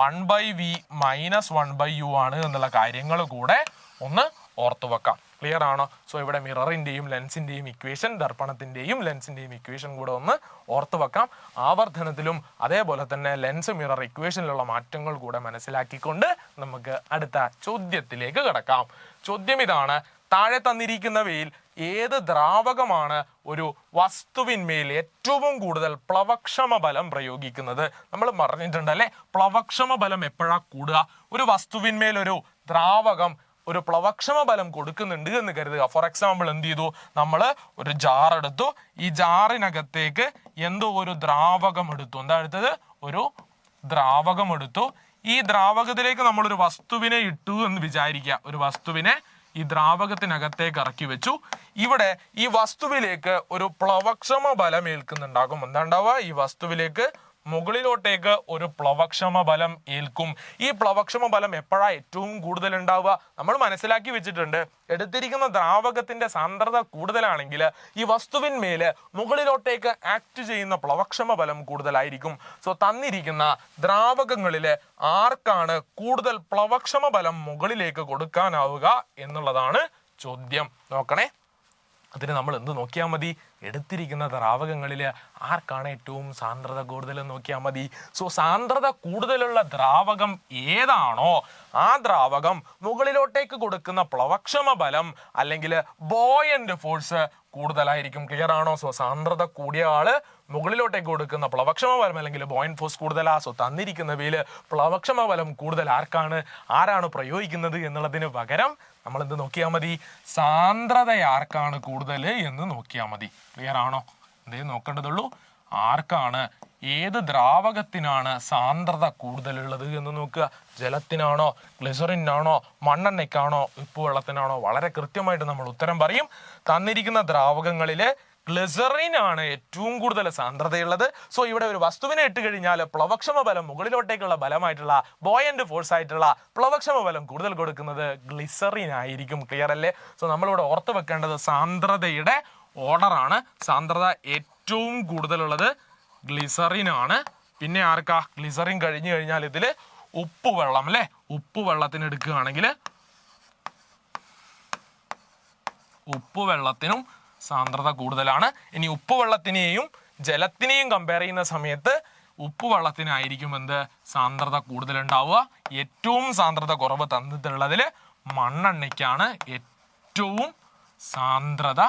1/v minus 1/u ആണ് എന്നുള്ള കാര്യങ്ങൾ കൂടെ ഒന്ന് ഓർത്തു വെക്കാം. ക്ലിയർ ആണോ? സോ ഇവിടെ മിററിന്റെയും ലെൻസിന്റെയും ഇക്വേഷൻ, ദർപ്പണത്തിന്റെയും ലെൻസിന്റെയും ഇക്വേഷൻ കൂടെ ഒന്ന് ഓർത്തു വെക്കാം. ആവർധനത്തിലും അതേപോലെ തന്നെ ലെൻസ് മിറർ ഇക്വേഷനിലുള്ള മാറ്റങ്ങൾ കൂടെ മനസ്സിലാക്കിക്കൊണ്ട് നമുക്ക് അടുത്ത ചോദ്യത്തിലേക്ക് കടക്കാം. ചോദ്യം ഇതാണ്: താഴെ തന്നിരിക്കുന്നവയിൽ ഏത് ദ്രാവകമാണ് ഒരു വസ്തുവിന്മേൽ ഏറ്റവും കൂടുതൽ പ്ലവക്ഷമ ബലം പ്രയോഗിക്കുന്നത്? നമ്മൾ പറഞ്ഞിട്ടുണ്ടല്ലേ, പ്ലവക്ഷമ ബലം എപ്പോഴാ കൂടുക? ഒരു വസ്തുവിന്മേൽ ഒരു ദ്രാവകം ഒരു പ്ലവക്ഷമ ബലം കൊടുക്കുന്നുണ്ട് എന്ന് കരുതുക. ഫോർ എക്സാമ്പിൾ എന്ത് ചെയ്തു? നമ്മൾ ഒരു ജാർ എടുത്തു, ഈ ജാറിനകത്തേക്ക് എന്തോ ഒരു ദ്രാവകം എടുത്തു. എന്താ എടുത്തത്? ഒരു ദ്രാവകം എടുത്തു. ഈ ദ്രാവകത്തിലേക്ക് നമ്മൾ ഒരു വസ്തുവിനെ ഇട്ടു എന്ന് വിചാരിക്കുക. ഒരു വസ്തുവിനെ ഈ ദ്രാവകത്തിനകത്തേക്ക് ഇറക്കി വെച്ചു. ഇവിടെ ഈ വസ്തുവിലേക്ക് ഒരു പ്ലവക്ഷമ ബലം ഏൽക്കുന്നുണ്ടാകും. എന്താ ഉണ്ടാവുക? ഈ വസ്തുവിലേക്ക് മുകളിലോട്ടേക്ക് ഒരു പ്ലവക്ഷമ ബലം ഏൽക്കും. ഈ പ്ലവക്ഷമ ബലം എപ്പോഴാ ഏറ്റവും കൂടുതൽ ഉണ്ടാവുക? നമ്മൾ മനസ്സിലാക്കി വെച്ചിട്ടുണ്ട്, എടുത്തിരിക്കുന്ന ദ്രാവകത്തിന്റെ സാന്ദ്രത കൂടുതലാണെങ്കിൽ ഈ വസ്തുവിന്മേല് മുകളിലോട്ടേക്ക് ആക്ട് ചെയ്യുന്ന പ്ലവക്ഷമ ബലം കൂടുതലായിരിക്കും. സോ തന്നിരിക്കുന്ന ദ്രാവകങ്ങളില് ആർക്കാണ് കൂടുതൽ പ്ലവക്ഷമ ബലം മുകളിലേക്ക് കൊടുക്കാനാവുക എന്നുള്ളതാണ് ചോദ്യം. നോക്കണേ, അതിന് നമ്മൾ എന്ത് നോക്കിയാൽ മതി? എടുത്തിരിക്കുന്ന ദ്രാവകങ്ങളിൽ ആർക്കാണ് ഏറ്റവും സാന്ദ്രത കൂടുതൽ നോക്കിയാൽ മതി. സോ സാന്ദ്രത കൂടുതലുള്ള ദ്രാവകം ഏതാണോ ആ ദ്രാവകം മുകളിലോട്ടേക്ക് കൊടുക്കുന്ന പ്ലവക്ഷമ ബലം അല്ലെങ്കിൽ ബോയന്റ് ഫോഴ്സ് കൂടുതലായിരിക്കും. ക്ലിയർ ആണോ? സോ സാന്ദ്രത കൂടിയ ആള് മുകളിലോട്ടേക്ക് കൊടുക്കുന്ന പ്ലവക്ഷമ ബലം അല്ലെങ്കിൽ ബോയന്റ് ഫോഴ്സ് കൂടുതലാ. സോ തന്നിരിക്കുന്നവയിൽ പ്ലവക്ഷമ ബലം കൂടുതൽ ആരാണ് പ്രയോഗിക്കുന്നത് എന്നുള്ളതിന് പകരം നമ്മൾ എന്ത് നോക്കിയാൽ മതി? സാന്ദ്രത ആർക്കാണ് കൂടുതൽ എന്ന് നോക്കിയാൽ മതി. ക്ലിയർ ആണോ? എന്തേ നോക്കേണ്ടതുള്ളൂ, ആർക്കാണ്, ഏത് ദ്രാവകത്തിനാണ് സാന്ദ്രത കൂടുതലുള്ളത് എന്ന് നോക്കുക. ജലത്തിനാണോ, ഗ്ലിസറിനാണോ, മണ്ണെണ്ണയ്ക്കാണോ, ഉപ്പുവെള്ളത്തിനാണോ? വളരെ കൃത്യമായിട്ട് നമ്മൾ ഉത്തരം പറയും. തന്നിരിക്കുന്ന ദ്രാവകങ്ങളില് ഗ്ലിസറിനാണ് ഏറ്റവും കൂടുതൽ സാന്ദ്രതയുള്ളത്. സോ ഇവിടെ ഒരു വസ്തുവിനെ ഇട്ട് കഴിഞ്ഞാൽ പ്ലവക്ഷമ ബലം മുകളിലോട്ടേക്കുള്ള ബലമായിട്ടുള്ള ബോയന്റ് ഫോഴ്സ് ആയിട്ടുള്ള പ്ലവക്ഷമ ബലം കൂടുതൽ കൊടുക്കുന്നത് ഗ്ലിസറിൻ ആയിരിക്കും. ക്ലിയർ അല്ലേ? സോ നമ്മളിവിടെ ഓർത്ത് വെക്കേണ്ടത് സാന്ദ്രതയുടെ ഓർഡറാണ്. സാന്ദ്രത ഏറ്റവും കൂടുതലുള്ളത് ഗ്ലിസറിൻ ആണ്. പിന്നെ ആർക്കാ? ഗ്ലിസറിൻ കഴിഞ്ഞു കഴിഞ്ഞാൽ ഇതില് ഉപ്പുവെള്ളം അല്ലെ, ഉപ്പുവെള്ളത്തിന് എടുക്കുകയാണെങ്കിൽ ഉപ്പുവെള്ളത്തിനും സാന്ദ്രത കൂടുതലാണ്. ഇനി ഉപ്പുവെള്ളത്തിനെയും ജലത്തിനെയും കമ്പയർ ചെയ്യുന്ന സമയത്ത് ഉപ്പുവെള്ളത്തിനായിരിക്കും എന്ത് സാന്ദ്രത കൂടുതൽ ഉണ്ടാവുക. ഏറ്റവും സാന്ദ്രത കുറവ് തന്നിട്ടുള്ളതിൽ മണ്ണെണ്ണയ്ക്കാണ് ഏറ്റവും സാന്ദ്രത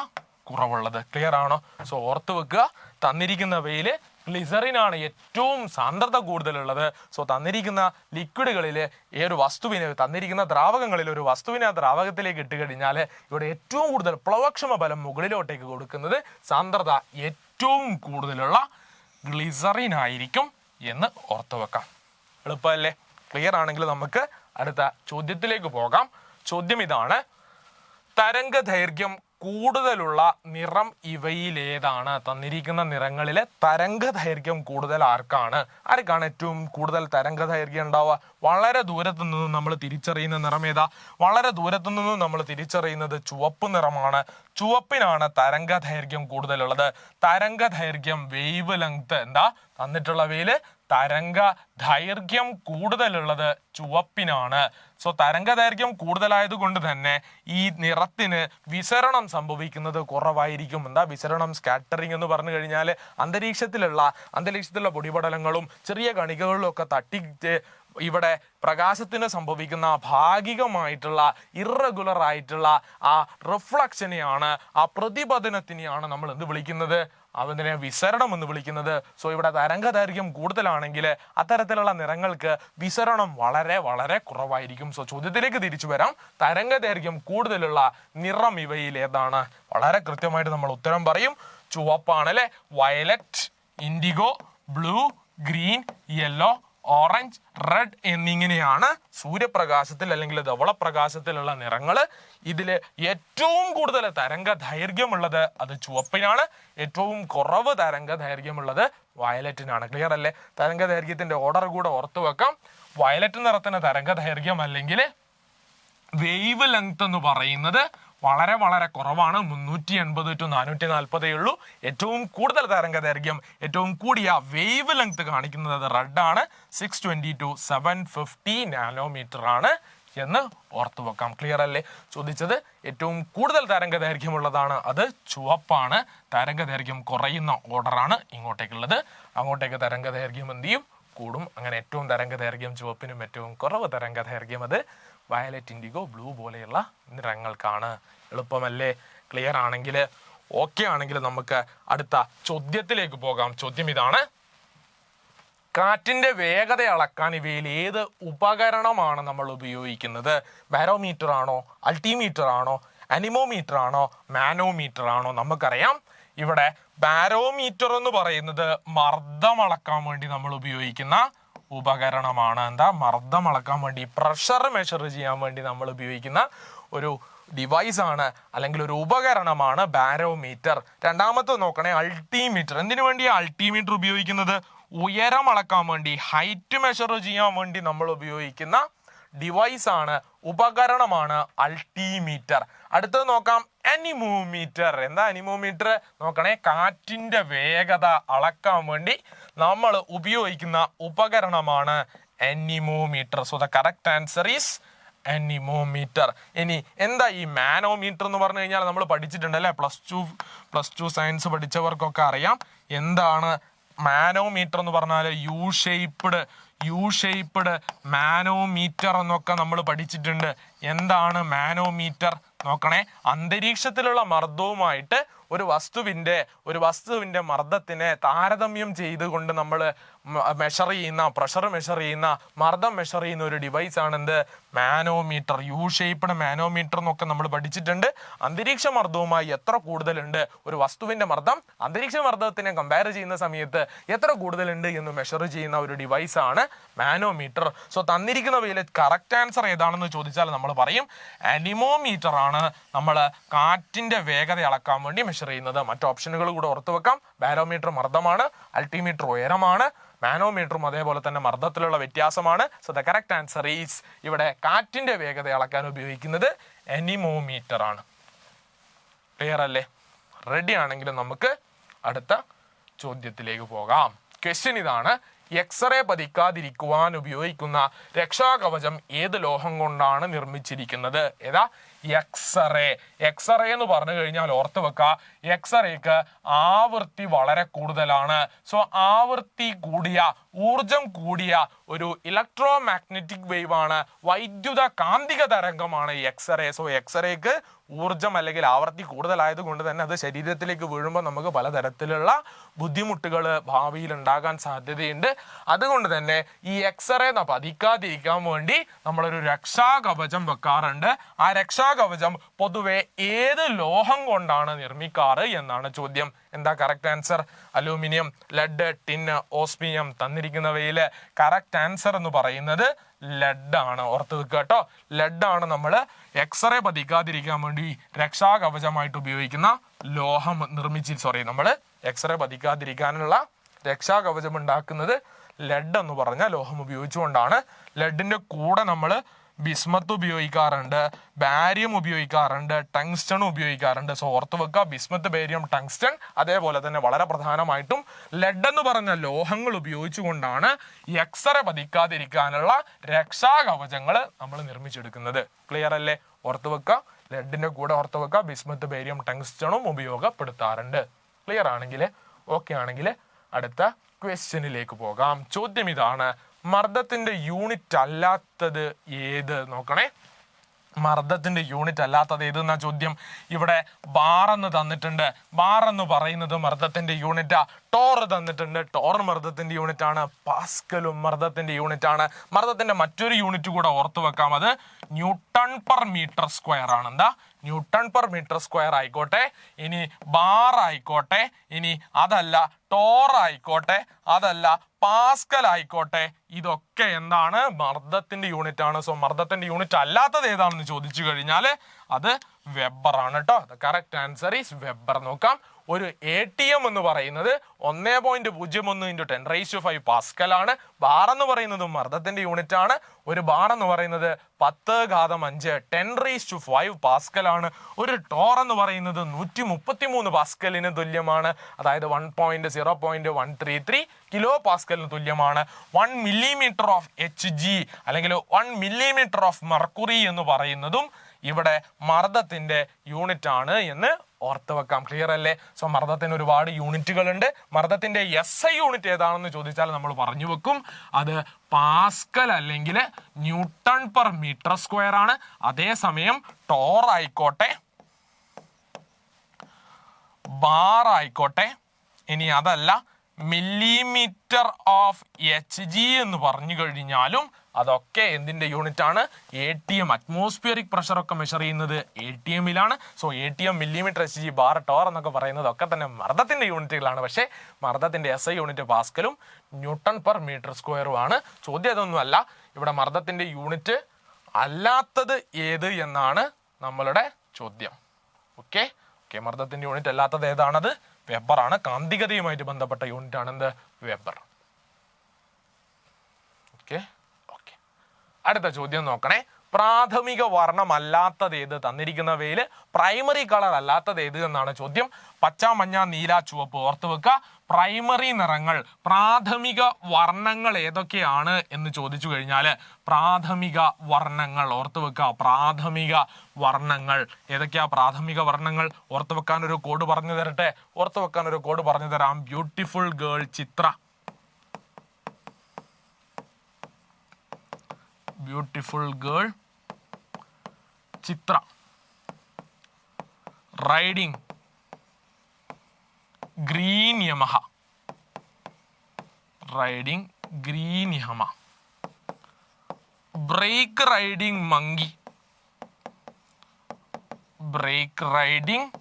കുറവുള്ളത്. ക്ലിയർ ആണോ? സോ ഓർത്ത് വെക്കുക, തന്നിരിക്കുന്നവയിൽ ഗ്ലിസറിനാണ് ഏറ്റവും സാന്ദ്രത കൂടുതലുള്ളത്. സോ തന്നിരിക്കുന്ന ലിക്വിഡുകളിൽ ഈ ഒരു വസ്തുവിന്, തന്നിരിക്കുന്ന ദ്രാവകങ്ങളിൽ ഒരു വസ്തുവിനെ ആ ദ്രാവകത്തിലേക്ക് ഇട്ട് കഴിഞ്ഞാൽ ഇവിടെ ഏറ്റവും കൂടുതൽ പ്ലവക്ഷമ ബലം മുകളിലോട്ടേക്ക് കൊടുക്കുന്നത് സാന്ദ്രത ഏറ്റവും കൂടുതലുള്ള ഗ്ലിസറിൻ ആയിരിക്കും എന്ന് ഓർത്തു വെക്കാം. എളുപ്പമല്ലേ? ക്ലിയർ ആണെങ്കിൽ നമുക്ക് അടുത്ത ചോദ്യത്തിലേക്ക് പോകാം. ചോദ്യം ഇതാണ്: തരംഗദൈർഘ്യം കൂടുതലുള്ള നിറം ഇവയിലേതാണ്? തന്നിരിക്കുന്ന നിറങ്ങളിലെ തരംഗദൈർഘ്യം കൂടുതൽ ആർക്കാണ് ഏറ്റവും കൂടുതൽ തരംഗദൈർഘ്യം ഉണ്ടാവുക? വളരെ ദൂരത്തു നിന്നും നമ്മൾ തിരിച്ചറിയുന്ന നിറം ഏതാ? വളരെ ദൂരത്തു നിന്നും നമ്മൾ തിരിച്ചറിയുന്നത് ചുവപ്പ് നിറമാണ്. ചുവപ്പിനാണ് തരംഗദൈർഘ്യം കൂടുതലുള്ളത്. തരംഗദൈർഘ്യം വേവ് ലെങ്ത് എന്താ തന്നിട്ടുള്ളവയില്? തരംഗ ദൈർഘ്യം കൂടുതലുള്ളത് ചുവപ്പിനാണ്. സോ തരംഗദൈർഘ്യം കൂടുതലായത് കൊണ്ട് തന്നെ ഈ നിറത്തിന് വിസരണം സംഭവിക്കുന്നത് കുറവായിരിക്കും. എന്താ വിസരണം? സ്കാറ്ററിങ് എന്ന് പറഞ്ഞു കഴിഞ്ഞാൽ അന്തരീക്ഷത്തിലുള്ള പൊടിപടലങ്ങളും ചെറിയ കണികകളിലും ഒക്കെ തട്ടി ഇവിടെ പ്രകാശത്തിന് സംഭവിക്കുന്ന ഭാഗികമായിട്ടുള്ള ഇറഗുലർ ആയിട്ടുള്ള ആ റിഫ്ലക്ഷനെയാണ്, ആ പ്രതിപതനത്തിനെയാണ് നമ്മൾ എന്ത് വിളിക്കുന്നത്? അതിനെ വിസരണം എന്ന് വിളിക്കുന്നത്. സോ ഇവിടെ തരംഗദൈർഘ്യം കൂടുതലാണെങ്കിൽ അത്തരത്തിലുള്ള നിറങ്ങൾക്ക് വിസരണം വളരെ വളരെ കുറവായിരിക്കും. സോ ചോദ്യത്തിലേക്ക് തിരിച്ചു വരാം. തരംഗദൈർഘ്യം കൂടുതലുള്ള നിറം ഇവയിൽ ഏതാണ്? വളരെ കൃത്യമായിട്ട് നമ്മൾ ഉത്തരം പറയും. ചുവപ്പാണ് അല്ലെ. Violet, IndiGo, blue, green, yellow, orange, red എന്നിങ്ങനെയാണ് സൂര്യപ്രകാശത്തിൽ അല്ലെങ്കിൽ ധവളപ്രകാശത്തിലുള്ള നിറങ്ങൾ. ഇതിൽ ഏറ്റവും കൂടുതൽ തരംഗ ദൈർഘ്യമുള്ളത് അത് ചുവപ്പിനാണ്. ഏറ്റവും കുറവ് തരംഗ ദൈർഘ്യമുള്ളത് വയലറ്റിനാണ്. ക്ലിയർ അല്ലേ? തരംഗ ദൈർഘ്യത്തിന്റെ ഓർഡർ കൂടെ ഓർത്തു വെക്കാം. വയലറ്റ് നിറത്തിന് തരംഗ ദൈർഘ്യം അല്ലെങ്കിൽ വേവ് ലെങ്ത് എന്ന് പറയുന്നത് വളരെ വളരെ കുറവാണ്. 380 to 440 ഉള്ളൂ. ഏറ്റവും കൂടുതൽ തരംഗ ദൈർഘ്യം, ഏറ്റവും കൂടിയ വേവ് ലെങ്ത് കാണിക്കുന്നത് റെഡ് ആണ്. 620 to 750 നാനോമീറ്റർ ആണ് എന്ന് ഓർത്തു വെക്കാം. ക്ലിയർ അല്ലേ? ചോദിച്ചത് ഏറ്റവും കൂടുതൽ തരംഗ ദൈർഘ്യമുള്ളതാണ് അത് ചുവപ്പാണ്. തരംഗ ദൈർഘ്യം കുറയുന്ന ഓർഡറാണ് ഇങ്ങോട്ടേക്കുള്ളത്. അങ്ങോട്ടേക്ക് തരംഗ ദൈർഘ്യം എന്ത് ചെയ്യും? കൂടും. അങ്ങനെ ഏറ്റവും തരംഗ ദൈർഘ്യം ചുവപ്പിനും ഏറ്റവും കുറവ് തരംഗ ദൈർഘ്യം അത് വയലറ്റ്, ഇൻഡിഗോ, ബ്ലൂ പോലെയുള്ള നിറങ്ങൾക്കാണ്. എളുപ്പമല്ലേ? ക്ലിയർ ആണെങ്കിൽ, ഓക്കെ ആണെങ്കിൽ നമുക്ക് അടുത്ത ചോദ്യത്തിലേക്ക് പോകാം. ചോദ്യം ഇതാണ്: കാറ്റിന്റെ വേഗത അളക്കാൻ ഇവയിൽ ഏത് ഉപകരണമാണ് നമ്മൾ ഉപയോഗിക്കുന്നത്? ബാരോമീറ്റർ ആണോ, അൾട്ടിമീറ്റർ ആണോ, അനിമോമീറ്റർ ആണോ, മാനോമീറ്റർ ആണോ? നമുക്കറിയാം ഇവിടെ ബാരോമീറ്റർ എന്ന് പറയുന്നത് മർദ്ദം അളക്കാൻ വേണ്ടി നമ്മൾ ഉപയോഗിക്കുന്ന ഉപകരണമാണ്. എന്താ? മർദ്ദം അളക്കാൻ വേണ്ടി, പ്രഷർ മെഷർ ചെയ്യാൻ വേണ്ടി നമ്മൾ ഉപയോഗിക്കുന്ന ഒരു ഡിവൈസ് ആണ് അല്ലെങ്കിൽ ഒരു ഉപകരണമാണ് ബാരോമീറ്റർ. രണ്ടാമത്തെ നോക്കണേ, അൾട്ടിമീറ്റർ. എന്തിനു വേണ്ടിയാണ് അൾട്ടിമീറ്റർ ഉപയോഗിക്കുന്നത്? ഉയരം അളക്കാൻ വേണ്ടി, ഹൈറ്റ് മെഷർ ചെയ്യാൻ വേണ്ടി നമ്മൾ ഉപയോഗിക്കുന്ന ഡിവൈസ് ആണ്, ഉപകരണമാണ് അൾട്ടിമീറ്റർ. അടുത്തത് നോക്കാം, അനിമോമീറ്റർ. എന്താ അനിമോമീറ്റർ? നോക്കണേ, കാറ്റിന്റെ വേഗത അളക്കാൻ വേണ്ടി നമ്മൾ ഉപയോഗിക്കുന്ന ഉപകരണമാണ് anemometer. So the correct answer is anemometer. ഇനി എന്താ ഈ മാനോമീറ്റർ എന്ന് പറഞ്ഞു കഴിഞ്ഞാൽ നമ്മൾ പഠിച്ചിട്ടുണ്ട് അല്ലെ? പ്ലസ് ടു സയൻസ് പഠിച്ചവർക്കൊക്കെ അറിയാം എന്താണ് മാനോമീറ്റർ എന്ന് പറഞ്ഞാൽ. യു ഷേപ്പ്ഡ് മാനോമീറ്റർ എന്നൊക്കെ നമ്മൾ പഠിച്ചിട്ടുണ്ട്. എന്താണ് മാനോമീറ്റർ? നോക്കണേ, അന്തരീക്ഷത്തിലുള്ള മർദ്ദവുമായിട്ട് ഒരു വസ്തുവിന്റെ മർദ്ദത്തിനെ താരതമ്യം ചെയ്തുകൊണ്ട് നമ്മൾ മെഷർ ചെയ്യുന്ന, പ്രഷർ മെഷർ ചെയ്യുന്ന, മർദ്ദം മെഷർ ചെയ്യുന്ന ഒരു ഡിവൈസ് ആണ് എന്ത്? മാനോമീറ്റർ. യു ഷേപ്പ്ഡ് മാനോമീറ്റർ എന്നൊക്കെ നമ്മൾ പഠിച്ചിട്ടുണ്ട്. അന്തരീക്ഷ മർദ്ദവുമായി എത്ര കൂടുതലുണ്ട് ഒരു വസ്തുവിന്റെ മർദ്ദം, അന്തരീക്ഷ മർദ്ദത്തിനെ കമ്പയർ ചെയ്യുന്ന സമയത്ത് എത്ര കൂടുതലുണ്ട് എന്ന് മെഷർ ചെയ്യുന്ന ഒരു ഡിവൈസ് ആണ് മാനോമീറ്റർ. സോ തന്നിരിക്കുന്നവയിൽ കറക്റ്റ് ആൻസർ ഏതാണെന്ന് ചോദിച്ചാൽ നമ്മൾ പറയും അനിമോമീറ്റർ ആണ് നമ്മൾ കാറ്റിന്റെ വേഗത അളക്കാൻ വേണ്ടി മെഷർ ചെയ്യുന്നത്. മറ്റു ഓപ്ഷനുകൾ കൂടെ ഓർത്തു വെക്കാം. ബാരോമീറ്റർ മർദ്ദമാണ്, അൾട്ടിമീറ്റർ ഉയരമാണ്, മാനോമീറ്ററും അതേപോലെ തന്നെ മർദ്ദത്തിലുള്ള വ്യത്യാസമാണ്. So the correct answer is ഇവിടെ കാറ്റിന്റെ വേഗത അളക്കാൻ ഉപയോഗിക്കുന്നത് അനിമോമീറ്റർ ആണ്. ക്ലിയർ അല്ലേ? റെഡി ആണെങ്കിൽ നമുക്ക് അടുത്ത ചോദ്യത്തിലേക്ക് പോകാം. ക്വസ്റ്റ്യൻ ഇതാണ്: എക്സ്റേ പതിക്കാതിരിക്കുവാൻ ഉപയോഗിക്കുന്ന രക്ഷാകവചം ഏത് ലോഹം കൊണ്ടാണ് നിർമ്മിച്ചിരിക്കുന്നത്? ഏതാ? എക്സ്റേ എന്ന് പറഞ്ഞു കഴിഞ്ഞാൽ ഓർത്ത് വെക്കുക, എക്സ്റേക്ക് ആവൃത്തി വളരെ കൂടുതലാണ്. സോ ആവൃത്തി കൂടിയ, ഊർജം കൂടിയ ഒരു ഇലക്ട്രോ മാഗ്നറ്റിക് വേവ് ആണ്, വൈദ്യുത കാന്തിക തരംഗമാണ് എക്സ്റേ. സോ എക്സ്റേക്ക് ഊർജം അല്ലെങ്കിൽ ആവൃത്തി കൂടുതലായത് കൊണ്ട് തന്നെ അത് ശരീരത്തിലേക്ക് വീഴുമ്പോൾ നമുക്ക് പലതരത്തിലുള്ള ബുദ്ധിമുട്ടുകൾ ഭാവിയിൽ ഉണ്ടാകാൻ സാധ്യതയുണ്ട്. അതുകൊണ്ട് തന്നെ ഈ എക്സ്റേ പതിക്കാതിരിക്കാൻ വേണ്ടി നമ്മളൊരു രക്ഷാകവചം വെക്കാറുണ്ട്. ആ രക്ഷാകവചം പൊതുവെ ഏത് ലോഹം കൊണ്ടാണ് നിർമ്മിക്കാറ് എന്നാണ് ചോദ്യം. എന്താ correct answer? Aluminium, lead, tin, osmium. തന്നിരിക്കുന്നവയിൽ കറക്റ്റ് ആൻസർ എന്ന് പറയുന്നത് ലെഡ് ആണ്. ഓർത്ത് വെക്കുക കേട്ടോ. ലെഡ് ആണ് നമ്മൾ എക്സ്റേ പതിക്കാതിരിക്കാൻ വേണ്ടി രക്ഷാകവചമായിട്ട് ഉപയോഗിക്കുന്ന ലോഹം നമ്മൾ എക്സ്റേ പതിക്കാതിരിക്കാനുള്ള രക്ഷാകവചം ഉണ്ടാക്കുന്നത് ലെഡ് എന്ന് പറഞ്ഞ ലോഹം ഉപയോഗിച്ചുകൊണ്ടാണ്. ലെഡിന്റെ കൂടെ നമ്മൾ ബിസ്മത്ത് ഉപയോഗിക്കാറുണ്ട്, ബാരിയം ഉപയോഗിക്കാറുണ്ട്, ടങ്സ്റ്റൺ ഉപയോഗിക്കാറുണ്ട്. സോ ഓർത്ത് വെക്കുക, ബിസ്മത്ത്, ബാരിയം, ടങ്സ്റ്റൺ. അതേപോലെ തന്നെ വളരെ പ്രധാനമായിട്ടും ലെഡ് എന്ന് പറഞ്ഞ ലോഹങ്ങൾ ഉപയോഗിച്ചുകൊണ്ടാണ് എക്സ്റേ പതിക്കാതിരിക്കാനുള്ള രക്ഷാകവചങ്ങൾ നമ്മൾ നിർമ്മിച്ചെടുക്കുന്നത്. ക്ലിയർ അല്ലേ? ഓർത്ത് വെക്കുക, ലെഡിന്റെ കൂടെ ഓർത്ത് വെക്കുക ബിസ്മത്ത്, ബാരിയം, ടങ്സ്റ്റണും ഉപയോഗപ്പെടുത്താറുണ്ട്. ക്ലിയർ ആണെങ്കിൽ, ഓക്കെ ആണെങ്കിൽ അടുത്ത ക്വസ്റ്റ്യനിലേക്ക് പോകാം. ചോദ്യം ഇതാണ്: മർദ്ദത്തിന്റെ യൂണിറ്റ് അല്ലാത്തത് ഏത് നോക്കണേ. മർദ്ദത്തിന്റെ യൂണിറ്റ് അല്ലാത്തത് ഏതെന്നാ ചോദ്യം. ഇവിടെ ബാർ എന്ന് തന്നിട്ടുണ്ട്. ബാർ എന്ന് പറയുന്നത് മർദ്ദത്തിന്റെ യൂണിറ്റാ. ടോർ തന്നിട്ടുണ്ട്. ടോർ മർദ്ദത്തിന്റെ യൂണിറ്റ് ആണ്. പാസ്കലും മർദ്ദത്തിന്റെ യൂണിറ്റ് ആണ്. മർദ്ദത്തിന്റെ മറ്റൊരു യൂണിറ്റ് കൂടെ ഓർത്തു വെക്കാം. അത് ന്യൂട്ടൺ പെർ മീറ്റർ സ്ക്വയർ ആണ്. എന്താ? ന്യൂട്ടൺ പെർ മീറ്റർ സ്ക്വയർ ആയിക്കോട്ടെ, ഇനി ബാർ ആയിക്കോട്ടെ, ഇനി അതല്ല ടോർ ആയിക്കോട്ടെ, അതല്ല പാസ്കൽ ആയിക്കോട്ടെ, ഇതൊക്കെ എന്താണ്? മർദ്ദത്തിന്റെ യൂണിറ്റ് ആണ്. സോ മർദ്ദത്തിന്റെ യൂണിറ്റ് അല്ലാത്തത് ഏതാണെന്ന് ചോദിച്ചു കഴിഞ്ഞാൽ അത് വെബർ ആണ് കേട്ടോ. The correct answer is weber. നോക്കാം. ഒരു ATM എന്ന് പറയുന്നത് 1.01 × 10⁵ പാസ്കൽ ആണ്. ബാർ എന്ന് പറയുന്നത് മർദ്ദത്തിന്റെ യൂണിറ്റ് ആണ്. ഒരു ബാർ എന്ന് പറയുന്നത് 10⁵ 10⁵ പാസ്കൽ ആണ്. ഒരു ടോർ എന്ന് പറയുന്നത് 133 പാസ്കലിന് തുല്യമാണ്. അതായത് 1.0.133 കിലോ പാസ്കലിന് തുല്യമാണ്. 1 മില്ലിമീറ്റർ ഓഫ് HG അല്ലെങ്കിൽ 1 മില്ലിമീറ്റർ ഓഫ് മെർക്കുറി എന്ന് പറയുന്നതും ഇവിടെ മർദ്ദത്തിന്റെ യൂണിറ്റ് ആണ് എന്ന് ഓർത്ത് വെക്കാം. ക്ലിയർ അല്ലേ? സോ മർദ്ദത്തിന് ഒരുപാട് യൂണിറ്റുകൾ ഉണ്ട്. മർദ്ദത്തിന്റെ SI യൂണിറ്റ് ഏതാണെന്ന് ചോദിച്ചാൽ നമ്മൾ പറഞ്ഞു വെക്കും. അത് പാസ്കൽ അല്ലെങ്കിൽ ന്യൂട്ടൺ പെർ മീറ്റർ സ്ക്വയർ ആണ്. അതേസമയം ടോർ ആയിക്കോട്ടെ, ബാർ ആയിക്കോട്ടെ, ഇനി അതല്ല മില്ലിമീറ്റർ ഓഫ് HG എന്ന് പറഞ്ഞു കഴിഞ്ഞാലും അതൊക്കെ എന്തിന്റെ യൂണിറ്റ് ആണ്? ATM. അറ്റ്മോസ്ഫിയറിക് പ്രഷർ ഒക്കെ മെഷർ ചെയ്യുന്നത് ATM-ലാണ്. So ATM, millimetre, HG, bar, torr എന്നൊക്കെ പറയുന്നത് ഒക്കെ തന്നെ മർദ്ദത്തിന്റെ യൂണിറ്റുകളാണ്. പക്ഷേ മർദ്ദത്തിന്റെ SI യൂണിറ്റ് പാസ്കലും ന്യൂട്ടൺ പെർ മീറ്റർ സ്ക്വയറും ആണ്. ചോദ്യം അതൊന്നുമല്ല. ഇവിടെ മർദ്ദത്തിന്റെ യൂണിറ്റ് അല്ലാത്തത് ഏത് എന്നാണ് നമ്മളുടെ ചോദ്യം. ഓക്കെ. മർദ്ദത്തിന്റെ യൂണിറ്റ് അല്ലാത്തത് ഏതാണത്? വെബർ ആണ്. കാന്തികതയുമായിട്ട് ബന്ധപ്പെട്ട യൂണിറ്റ് ആണ് എന്ത്? വെബർ. ഓക്കെ. അടുത്ത ചോദ്യം നോക്കണേ. പ്രാഥമിക വർണ്ണം അല്ലാത്തത് ഏത്? തന്നിരിക്കുന്നവയിൽ പ്രൈമറി കളർ അല്ലാത്തത് ഏത് എന്നാണ് ചോദ്യം. പച്ച, മഞ്ഞ, നീല, ചുവപ്പ്. ഓർത്ത് വെക്കുക. പ്രൈമറി നിറങ്ങൾ, പ്രാഥമിക വർണ്ണങ്ങൾ ഏതൊക്കെയാണ് എന്ന് ചോദിച്ചു കഴിഞ്ഞാൽ പ്രാഥമിക വർണ്ണങ്ങൾ ഓർത്ത് വെക്കുക. പ്രാഥമിക വർണ്ണങ്ങൾ ഏതൊക്കെയാ? പ്രാഥമിക വർണ്ണങ്ങൾ ഓർത്ത് വെക്കാൻ ഒരു കോഡ് പറഞ്ഞു തരട്ടെ. ഓർത്ത് വെക്കാൻ ഒരു കോഡ് പറഞ്ഞു തരാം. Beautiful girl Chitra, beautiful girl Chitra, riding green Yamaha, riding green Yamaha, brake riding monkey, brake riding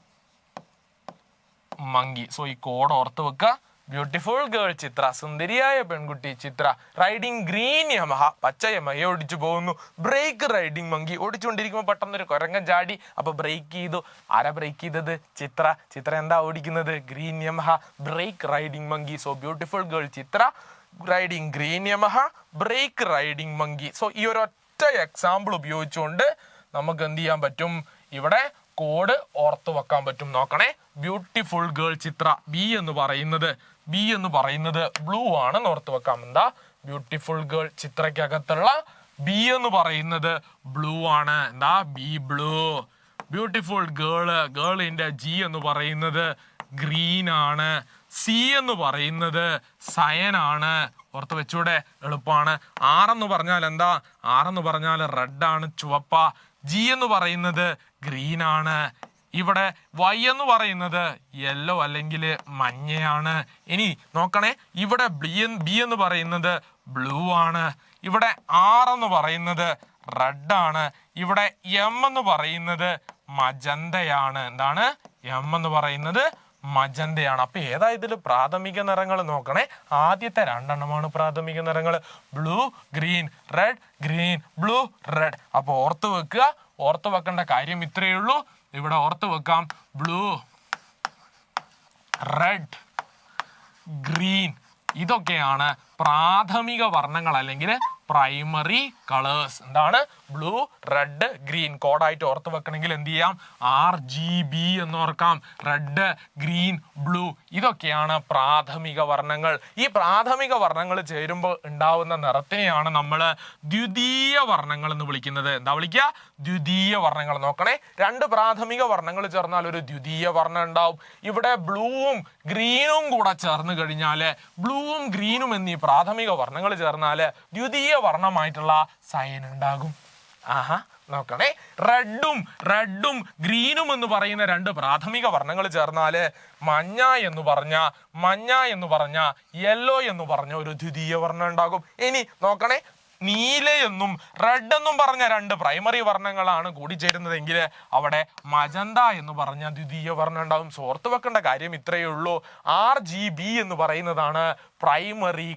monkey. So ഈ കോഡ് ഓർത്ത് വെക്കുക. ബ്യൂട്ടിഫുൾ ഗേൾ ചിത്ര, സുന്ദരിയായ പെൺകുട്ടി ചിത്ര, റൈഡിംഗ് ഗ്രീൻ യമഹ, പച്ച യമഹയെ ഓടിച്ചു പോകുന്നു. ബ്രേക്ക് റൈഡിംഗ് മങ്കി, ഓടിച്ചുകൊണ്ടിരിക്കുമ്പോൾ പെട്ടെന്നൊരു കുരങ്ങൻ ചാടി, അപ്പൊ ബ്രേക്ക് ചെയ്തു. ആരാ ബ്രേക്ക് ചെയ്തത്? ചിത്ര. ചിത്ര എന്താ ഓടിക്കുന്നത്? Green Yamaha, brake riding monkey. So beautiful girl Chitra, riding green Yamaha, brake riding monkey. So ഈ ഒരൊറ്റ എക്സാമ്പിൾ ഉപയോഗിച്ചുകൊണ്ട് നമുക്ക് എന്ത് ചെയ്യാൻ പറ്റും? ഇവിടെ കോഡ് ഓർത്ത് വെക്കാൻ പറ്റും. നോക്കണേ. ബ്യൂട്ടിഫുൾ ഗേൾ ചിത്ര, ബി എന്ന് പറയുന്നത് ബ്ലൂ ആണെന്ന് ഓർത്ത് വെക്കാം. എന്താ? ബ്യൂട്ടിഫുൾ ഗേൾ ചിത്രക്കകത്തുള്ള ബി എന്ന് പറയുന്നത് ബ്ലൂ ആണ്. എന്താ? B blue. ബ്യൂട്ടിഫുൾ ഗേളിന്റെ G എന്ന് പറയുന്നത് ഗ്രീൻ ആണ്. C എന്ന് പറയുന്നത് സയൻ ആണ്. ഓർത്ത് വെച്ചൂടെ? എളുപ്പമാണ്. R എന്ന് പറഞ്ഞാൽ എന്താ? R എന്ന് പറഞ്ഞാൽ റെഡ് ആണ്, ചുവപ്പ. G എന്ന് പറയുന്നത് ഗ്രീൻ ആണ്. ഇവിടെ Y എന്ന് പറയുന്നത് യെല്ലോ അല്ലെങ്കിൽ മഞ്ഞയാണ്. ഇനി നോക്കണേ. ഇവിടെ B എന്ന് പറയുന്നത് ബ്ലൂ ആണ്. ഇവിടെ R എന്ന് പറയുന്നത് റെഡ് ആണ്. ഇവിടെ M എന്ന് പറയുന്നത് മജന്തയാണ്. എന്താണ്? M എന്ന് പറയുന്നത് മജന്തയാണ്. അപ്പൊ ഏതാ ഇതിൽ പ്രാഥമിക നിറങ്ങൾ? നോക്കണേ. ആദ്യത്തെ രണ്ടെണ്ണമാണ് പ്രാഥമിക നിറങ്ങൾ. Blue, green, red, green, blue, red. അപ്പൊ ഓർത്ത് വെക്കുക. ഓർത്ത് വെക്കേണ്ട കാര്യം ഇത്രയേ ഉള്ളൂ. ഇവിടെ ഓർത്ത് വെക്കാം. ബ്ലൂ, റെഡ്, ഗ്രീൻ, ഇതൊക്കെയാണ് പ്രാഥമിക വർണ്ണങ്ങൾ അല്ലെങ്കിൽ പ്രൈമറി കളേഴ്സ്. എന്താണ്? Blue, red, green. കോഡായിട്ട് ഓർത്ത് വെക്കണമെങ്കിൽ എന്ത് ചെയ്യാം? RGB എന്ന് ഓർക്കാം. Red, green, blue. ഇതൊക്കെയാണ് പ്രാഥമിക വർണ്ണങ്ങൾ. ഈ പ്രാഥമിക വർണ്ണങ്ങൾ ചേരുമ്പോൾ ഉണ്ടാവുന്ന നിറത്തിനെയാണ് നമ്മൾ ദ്വിതീയ വർണ്ണങ്ങൾ എന്ന് വിളിക്കുന്നത്. എന്താ വിളിക്കുക? ദ്വിതീയ വർണ്ണങ്ങൾ. നോക്കണേ, രണ്ട് പ്രാഥമിക വർണ്ണങ്ങൾ ചേർന്നാൽ ഒരു ദ്വിതീയ വർണ്ണം ഉണ്ടാവും. ഇവിടെ ബ്ലൂവും ഗ്രീനും കൂടെ ചേർന്ന് കഴിഞ്ഞാല്, ബ്ലൂവും ഗ്രീനും എന്നീ പ്രാഥമിക വർണ്ണങ്ങൾ ചേർന്നാല് ദ്വിതീയ വർണ്ണമായിട്ടുള്ള സയൻ ഉണ്ടാകും. ആഹാ, നോക്കണേ, റെഡും ഗ്രീനും എന്ന് പറയുന്ന രണ്ട് പ്രാഥമിക വർണ്ണങ്ങൾ ചേർന്നാല് മഞ്ഞ എന്ന് പറഞ്ഞ യെല്ലോ എന്ന് പറഞ്ഞ ഒരു ദ്വിതീയ വർണ്ണം ഉണ്ടാകും. ഇനി നോക്കണേ, നീലയെന്നും റെഡ് എന്നും പറഞ്ഞ രണ്ട് പ്രൈമറി വർണ്ണങ്ങളാണ് കൂടിച്ചേരുന്നതെങ്കിൽ അവിടെ മജന്ത എന്ന് പറഞ്ഞ ദ്വിതീയ വർണ്ണം ഉണ്ടാകും. ഓർത്ത് വെക്കേണ്ട കാര്യം ഇത്രയേ ഉള്ളൂ. RGB എന്ന് പറയുന്നതാണ് പ്രൈമറി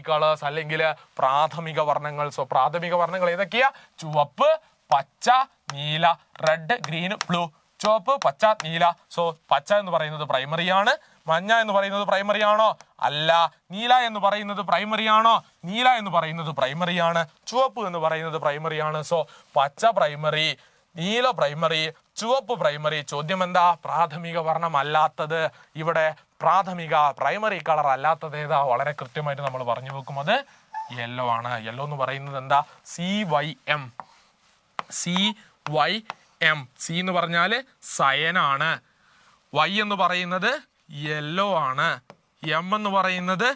കളേഴ്സ് അല്ലെങ്കിൽ പ്രാഥമിക വർണ്ണങ്ങൾ. സോ പ്രാഥമിക വർണ്ണങ്ങൾ ഏതൊക്കെയാ? ചുവപ്പ്, പച്ച, നീല. Red, green, blue. ചുവപ്പ്, പച്ച, നീല. സോ പച്ച എന്ന് പറയുന്നത് പ്രൈമറിയാണ്. മഞ്ഞ എന്ന് പറയുന്നത് പ്രൈമറി ആണോ? അല്ല. നീല എന്ന് പറയുന്നത് പ്രൈമറി ആണോ? നീല എന്ന് പറയുന്നത് പ്രൈമറിയാണ്. ചുവപ്പ് എന്ന് പറയുന്നത് പ്രൈമറിയാണ്. സോ പച്ച പ്രൈമറി, നീല പ്രൈമറി, ചുവപ്പ് പ്രൈമറി. ചോദ്യം എന്താ? പ്രാഥമിക വർണ്ണം അല്ലാത്തത്. ഇവിടെ പ്രൈമറി കളർ അല്ലാത്തത് ഏതാ? വളരെ കൃത്യമായിട്ട് നമ്മൾ പറഞ്ഞു വെക്കും. അത് യെല്ലോ ആണ്. യെല്ലോ എന്ന് പറയുന്നത് എന്താ? CYM. സി എന്ന് പറഞ്ഞാല് സയനാണ്. Y എന്ന് പറയുന്നത് യെല്ലോ ആണ്. M എന്ന് പറയുന്നത്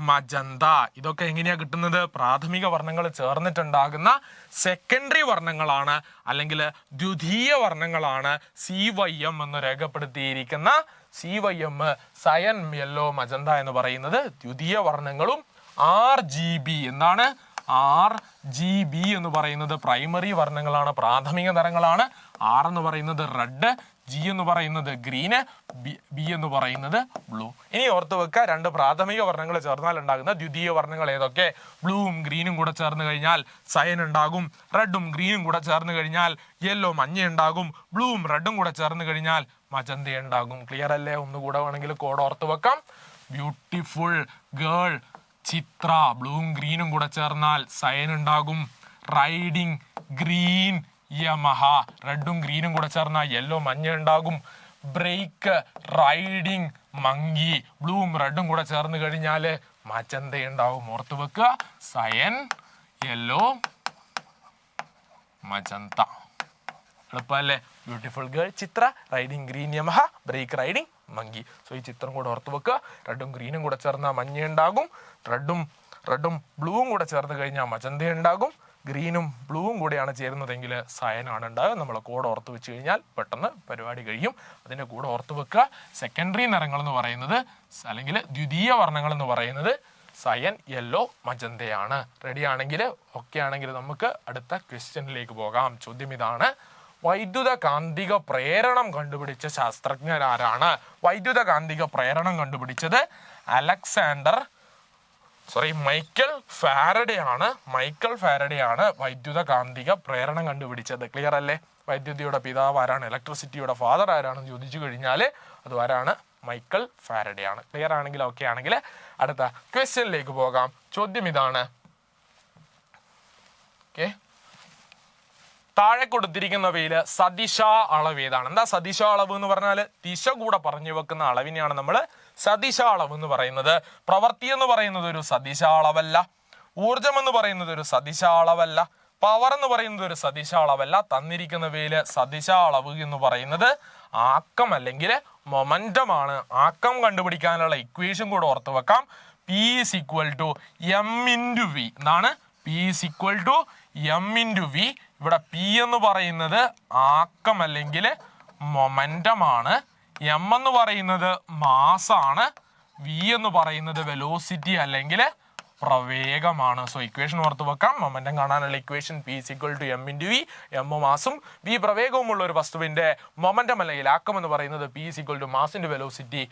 മജന്ത. ഇതൊക്കെ എങ്ങനെയാ കിട്ടുന്നത്? പ്രാഥമിക വർണ്ണങ്ങൾ ചേർന്നിട്ടുണ്ടാകുന്ന സെക്കൻഡറി വർണ്ണങ്ങളാണ്, അല്ലെങ്കിൽ ദ്വിതീയ വർണ്ണങ്ങളാണ് CYM എന്ന് രേഖപ്പെടുത്തിയിരിക്കുന്ന CYM, സയൻ, യെല്ലോ, മജന്ത എന്ന് പറയുന്നത് ദ്വിതീയ വർണ്ണങ്ങളും. RGB എന്താണ്? RGB എന്ന് പറയുന്നത് പ്രൈമറി വർണ്ണങ്ങളാണ്, പ്രാഥമിക നിറങ്ങളാണ്. R എന്ന് പറയുന്നത് റെഡ്, G എന്ന് പറയുന്നത് ഗ്രീന്, B എന്ന് പറയുന്നത് ബ്ലൂ. ഇനി ഓർത്ത് വെക്കുക, രണ്ട് പ്രാഥമിക വർണ്ണങ്ങൾ ചേർന്നാൽ ഉണ്ടാകുന്ന ദ്വിതീയ വർണ്ണങ്ങൾ ഏതൊക്കെ? ബ്ലൂവും ഗ്രീനും കൂടെ ചേർന്ന് കഴിഞ്ഞാൽ സയൻ ഉണ്ടാകും. റെഡും ഗ്രീനും കൂടെ ചേർന്ന് കഴിഞ്ഞാൽ യെല്ലോ, മഞ്ഞ ഉണ്ടാകും. ബ്ലൂവും റെഡും കൂടെ ചേർന്ന് കഴിഞ്ഞാൽ മജന്ത ഉണ്ടാകും. ക്ലിയർ അല്ലേ? ഒന്നുകൂടെ വേണമെങ്കിൽ കോഡ് ഓർത്ത് വെക്കാം. Beautiful girl Chitra. ബ്ലൂവും ഗ്രീനും കൂടെ ചേർന്നാൽ സയൻ ഉണ്ടാകും. Riding green Yamaha. റെഡും ഗ്രീനും കൂടെ ചേർന്നാൽ യെല്ലോ, മഞ്ഞ ഉണ്ടാകും. Brake riding monkey. ബ്ലൂവും റെഡും കൂടെ ചേർന്ന് കഴിഞ്ഞാല് മജന്ത ഉണ്ടാവും. ഓർത്ത് വെക്കുക, സയൻ, യെല്ലോ, മജന്ത. എളുപ്പല്ലേ? Beautiful girl Chitra, riding green Yamaha, brake riding monkey. So ഈ ചിത്രം കൂടെ ഓർത്ത് വെക്കുക. റെഡും ഗ്രീനും കൂടെ ചേർന്നാൽ മഞ്ഞ ഉണ്ടാകും. റെഡും ബ്ലൂവും കൂടെ ചേർന്ന് കഴിഞ്ഞാൽ മജന്ത ഉണ്ടാകും. ഗ്രീനും ബ്ലൂവും കൂടെയാണ് ചേരുന്നതെങ്കിൽ സയനാണ് ഉണ്ടാകുക. നമ്മൾ കോഡ് ഓർത്ത് വെച്ച് കഴിഞ്ഞാൽ പെട്ടെന്ന് പരിപാടി കഴിയും. അതിൻ്റെ കൂടെ ഓർത്ത് വെക്കുക, സെക്കൻഡറി നിറങ്ങൾ എന്ന് പറയുന്നത്, അല്ലെങ്കിൽ ദ്വിതീയ വർണ്ണങ്ങൾ എന്ന് പറയുന്നത് സയൻ, യെല്ലോ, മജന്തയാണ്. റെഡി ആണെങ്കിൽ, ഓക്കെ ആണെങ്കിൽ നമുക്ക് അടുത്ത ക്വസ്റ്റ്യനിലേക്ക് പോകാം. ചോദ്യം ഇതാണ്: വൈദ്യുത കാന്തിക പ്രേരണം കണ്ടുപിടിച്ച ശാസ്ത്രജ്ഞരാരാണ്? വൈദ്യുത കാന്തിക പ്രേരണം കണ്ടുപിടിച്ചത് മൈക്കൽ ഫാരഡേ ആണ്. വൈദ്യുത കാന്തിക പ്രേരണം കണ്ടുപിടിച്ചത്. ക്ലിയർ അല്ലേ? വൈദ്യുതിയുടെ പിതാവ് ആരാണ്? ഇലക്ട്രിസിറ്റിയുടെ ഫാദർ ആരാണെന്ന് ചോദിച്ചു കഴിഞ്ഞാൽ അത് ആരാണ്? മൈക്കൽ ഫാരഡേ ആണ്. ക്ലിയർ ആണെങ്കിൽ, ഓക്കെ ആണെങ്കിൽ അടുത്ത ക്വസ്റ്റ്യനിലേക്ക് പോകാം. ചോദ്യം ഇതാണ്. ഓക്കെ, താഴെ കൊടുത്തിരിക്കുന്നവയില് സദിശ അളവ് ഏതാണ്? എന്താ സദിശ അളവ് എന്ന് പറഞ്ഞാൽ ദിശ കൂടെ പറഞ്ഞു വെക്കുന്ന അളവിനെയാണ് നമ്മൾ സദിശ അളവ് എന്ന് പറയുന്നത്. പ്രവൃത്തി എന്ന് പറയുന്നത് ഒരു സദിശ അളവല്ല. ഊർജം എന്ന് പറയുന്നത് ഒരു സദിശ അളവല്ല. പവർ എന്ന് പറയുന്നത് ഒരു സദിശ അളവല്ല. തന്നിരിക്കുന്നവയില് സദിശ അളവ് എന്ന് പറയുന്നത് ആക്കം അല്ലെങ്കിൽ മൊമെന്റം ആണ്. ആക്കം കണ്ടുപിടിക്കാനുള്ള ഇക്വേഷൻ കൂടെ ഓർത്ത് വെക്കാം. P = m×v. എന്താണ്? P = m×v. ഇവിടെ P എന്ന് പറയുന്നത് ആക്കം അല്ലെങ്കിൽ മൊമെന്റം ആണ്. M എന്ന് പറയുന്നത് മാസ് ആണ്. V എന്ന് പറയുന്നത് വെലോസിറ്റി അല്ലെങ്കിൽ പ്രവേഗമാണ്. സോ ഇക്വേഷൻ ഓർത്ത് വെക്കാം. മൊമെന്റം കാണാനുള്ള equation P = m×v. M മാസും V പ്രവേഗവുമുള്ള ഒരു വസ്തുവിന്റെ മൊമെന്റം അല്ലെങ്കിൽ ആക്കം എന്ന് പറയുന്നത് P = മാസിന്റെ വെലോസിറ്റി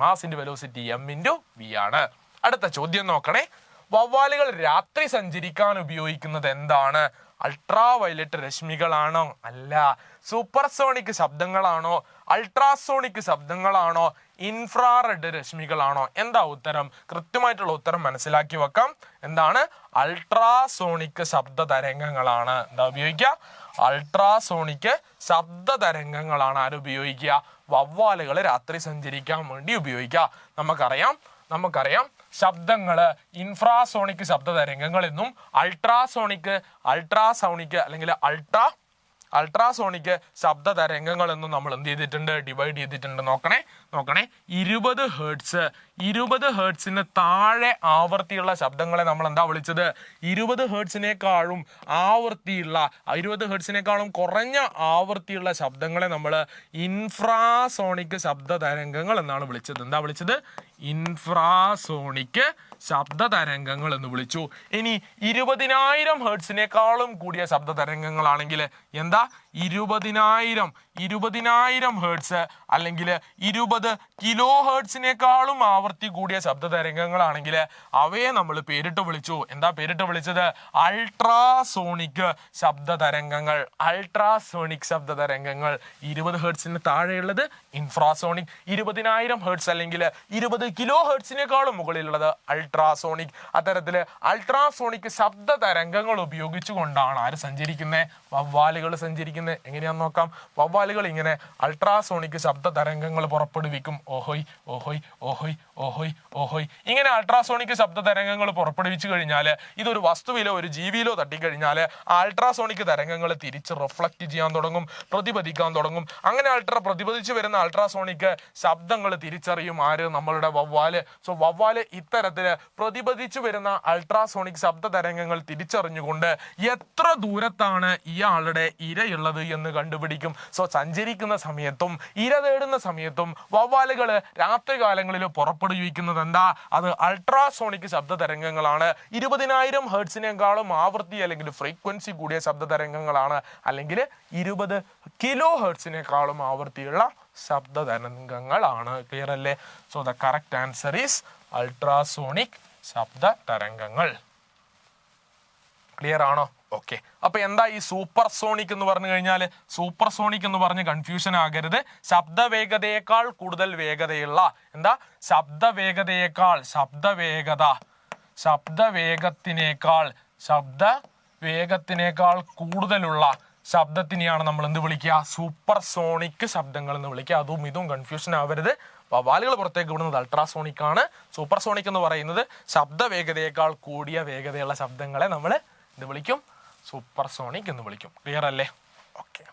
മാസിന്റെ വെലോസിറ്റി m×v ആണ്. അടുത്ത ചോദ്യം നോക്കണേ. വവ്വാലുകൾ രാത്രി സഞ്ചരിക്കാൻ ഉപയോഗിക്കുന്നത് എന്താണ്? അൾട്രാ വയലറ്റ് രശ്മികളാണോ? അല്ല. സൂപ്പർസോണിക് ശബ്ദങ്ങളാണോ? അൾട്രാസോണിക് ശബ്ദങ്ങളാണോ? ഇൻഫ്രാറെഡ് രശ്മികളാണോ? എന്താ ഉത്തരം? കൃത്യമായിട്ടുള്ള ഉത്തരം മനസ്സിലാക്കി വെക്കാം. എന്താണ്? അൾട്രാസോണിക് ശബ്ദ തരംഗങ്ങളാണ്. എന്താ ഉപയോഗിക്കുക? അൾട്രാസോണിക് ശബ്ദ തരംഗങ്ങളാണ് ആരുപയോഗിക്കുക? വവ്വാലുകൾ രാത്രി സഞ്ചരിക്കാൻ വേണ്ടി ഉപയോഗിക്കുക. നമുക്കറിയാം ശബ്ദങ്ങള് ഇൻഫ്രാസോണിക് ശബ്ദ തരംഗങ്ങൾ എന്നും അൾട്രാസോണിക് അല്ലെങ്കിൽ അൾട്രാസോണിക് ശബ്ദ തരംഗങ്ങൾ എന്നും നമ്മൾ എന്ത് ചെയ്തിട്ടുണ്ട്? ഡിവൈഡ് ചെയ്തിട്ടുണ്ട്. നോക്കണേ 20 ഹെർട്സിന് താഴെ ആവർത്തിയുള്ള ശബ്ദങ്ങളെ നമ്മൾ എന്താ വിളിച്ചത്? 20 ഹെർട്സിനേക്കാളും ആവർത്തിയുള്ള 20 ഹെർട്സിനേക്കാളും കുറഞ്ഞ ആവർത്തിയുള്ള ശബ്ദങ്ങളെ നമ്മൾ ഇൻഫ്രാസോണിക് ശബ്ദ തരംഗങ്ങൾ എന്നാണ് വിളിച്ചത്. എന്താ വിളിച്ചത്? ഇൻഫ്രാസോണിക് ശബ്ദ തരംഗങ്ങൾ എന്ന് വിളിച്ചു. ഇനി 20,000 ഹെർട്സിനേക്കാളും കൂടിയ ശബ്ദ തരംഗങ്ങളാണെങ്കിൽ എന്താ? 20,000 ഹെർട്സ് അല്ലെങ്കിൽ 20 കിലോ ഹെർട്സിനേക്കാളും ആവർത്തി കൂടിയ ശബ്ദ തരംഗങ്ങളാണെങ്കിൽ അവയെ നമ്മൾ പേരിട്ട് വിളിച്ചു. എന്താ പേരിട്ട് വിളിച്ചത്? അൾട്രാസോണിക് ശബ്ദ തരംഗങ്ങൾ. 20 ഹെർട്സിന് താഴെയുള്ളത് ഇൻഫ്രാസോണിക്, 20,000 ഹെർട്സ് അല്ലെങ്കിൽ 20 കിലോ ഹെർട്സിനേക്കാളും മുകളിലുള്ളത് അൾട്രാസോണിക്. അത്തരത്തില് അൾട്രാസോണിക് ശബ്ദ തരംഗങ്ങൾ ഉപയോഗിച്ചുകൊണ്ടാണ് ആര് സഞ്ചരിക്കുന്നത്? വവ്വാലുകൾ സഞ്ചരിക്കുന്നത്. എങ്ങനെയാന്ന് നോക്കാം. വവ്വാലുകൾ ഇങ്ങനെ അൾട്രാസോണിക് ശബ്ദ തരംഗങ്ങൾ പുറപ്പെടുവിക്കും. ഓഹോയ് ഓഹോയ് ഓഹോയ് ഓഹോയ് ഓഹോയ്. ഇങ്ങനെ അൾട്രാസോണിക് ശബ്ദ തരംഗങ്ങൾ പുറപ്പെടുവിച്ചു കഴിഞ്ഞാൽ ഇതൊരു വസ്തുവിലോ ഒരു ജീവിയിലോ തട്ടിക്കഴിഞ്ഞാൽ ആ അൾട്രാസോണിക് തരംഗങ്ങൾ തിരിച്ച് റിഫ്ലക്ട് ചെയ്യാൻ തുടങ്ങും, പ്രതിപദിക്കാൻ തുടങ്ങും. അങ്ങനെ പ്രതിപദിച്ചു വരുന്ന അൾട്രാസോണിക് ശബ്ദങ്ങൾ തിരിച്ചറിയും ആര്? നമ്മളുടെ വവ്വാല്. സോ വവ്വാല് ഇത്തരത്തില് പ്രതിപദിച്ചു വരുന്ന അൾട്രാസോണിക് ശബ്ദ തരംഗങ്ങൾ തിരിച്ചറിഞ്ഞുകൊണ്ട് എത്ര ദൂരത്താണ് ഇയാളുടെ ഇരയുള്ളത് എന്ന് കണ്ടുപിടിക്കും. സോ സഞ്ചരിക്കുന്ന സമയത്തും ഇര തേടുന്ന സമയത്തും വവ്വാലുകൾ രാത്രികാലങ്ങളിൽ പുറപ്പെടുവിക്കുന്നത് എന്താ? അത് അൾട്രാസോണിക് ശബ്ദ തരംഗങ്ങളാണ്. 20,000 ഹെർട്സിനേക്കാളും ആവൃത്തി അല്ലെങ്കിൽ ഫ്രീക്വൻസി കൂടിയ ശബ്ദ തരംഗങ്ങളാണ്. അല്ലെങ്കിൽ 20 കിലോ ഹെർട്സിനേക്കാളും ആവൃത്തിയുള്ള ശബ്ദ തരംഗങ്ങളാണ്. ക്ലിയർ അല്ലേ? So the correct answer is ultrasonic ശബ്ദ തരംഗങ്ങൾ. ക്ലിയർ ആണോ? ഓക്കെ. അപ്പൊ എന്താ ഈ സൂപ്പർസോണിക് എന്ന് പറഞ്ഞു കഴിഞ്ഞാൽ? സൂപ്പർസോണിക് എന്ന് പറഞ്ഞ് കൺഫ്യൂഷൻ ആകരുത്. ശബ്ദവേഗതയേക്കാൾ കൂടുതൽ വേഗതയുള്ള, എന്താ? ശബ്ദവേഗത്തിനേക്കാൾ കൂടുതലുള്ള ശബ്ദത്തിനെയാണ് നമ്മൾ എന്ത് വിളിക്കുക? സൂപ്പർസോണിക് ശബ്ദങ്ങൾ എന്ന് വിളിക്കുക. അതും ഇതും കൺഫ്യൂഷൻ ആവരുത്. വവ്വാലുകൾ പുറത്തേക്ക് വിടുന്നത് അൾട്രാസോണിക് ആണ്. സൂപ്പർസോണിക് എന്ന് പറയുന്നത് ശബ്ദവേഗതയേക്കാൾ കൂടിയ വേഗതയുള്ള ശബ്ദങ്ങളെ നമ്മൾ എന്ത് വിളിക്കും? സൂപ്പർസോണിക് എന്ന് വിളിക്കും. ക്ലിയർ അല്ലേ? ഓക്കെ.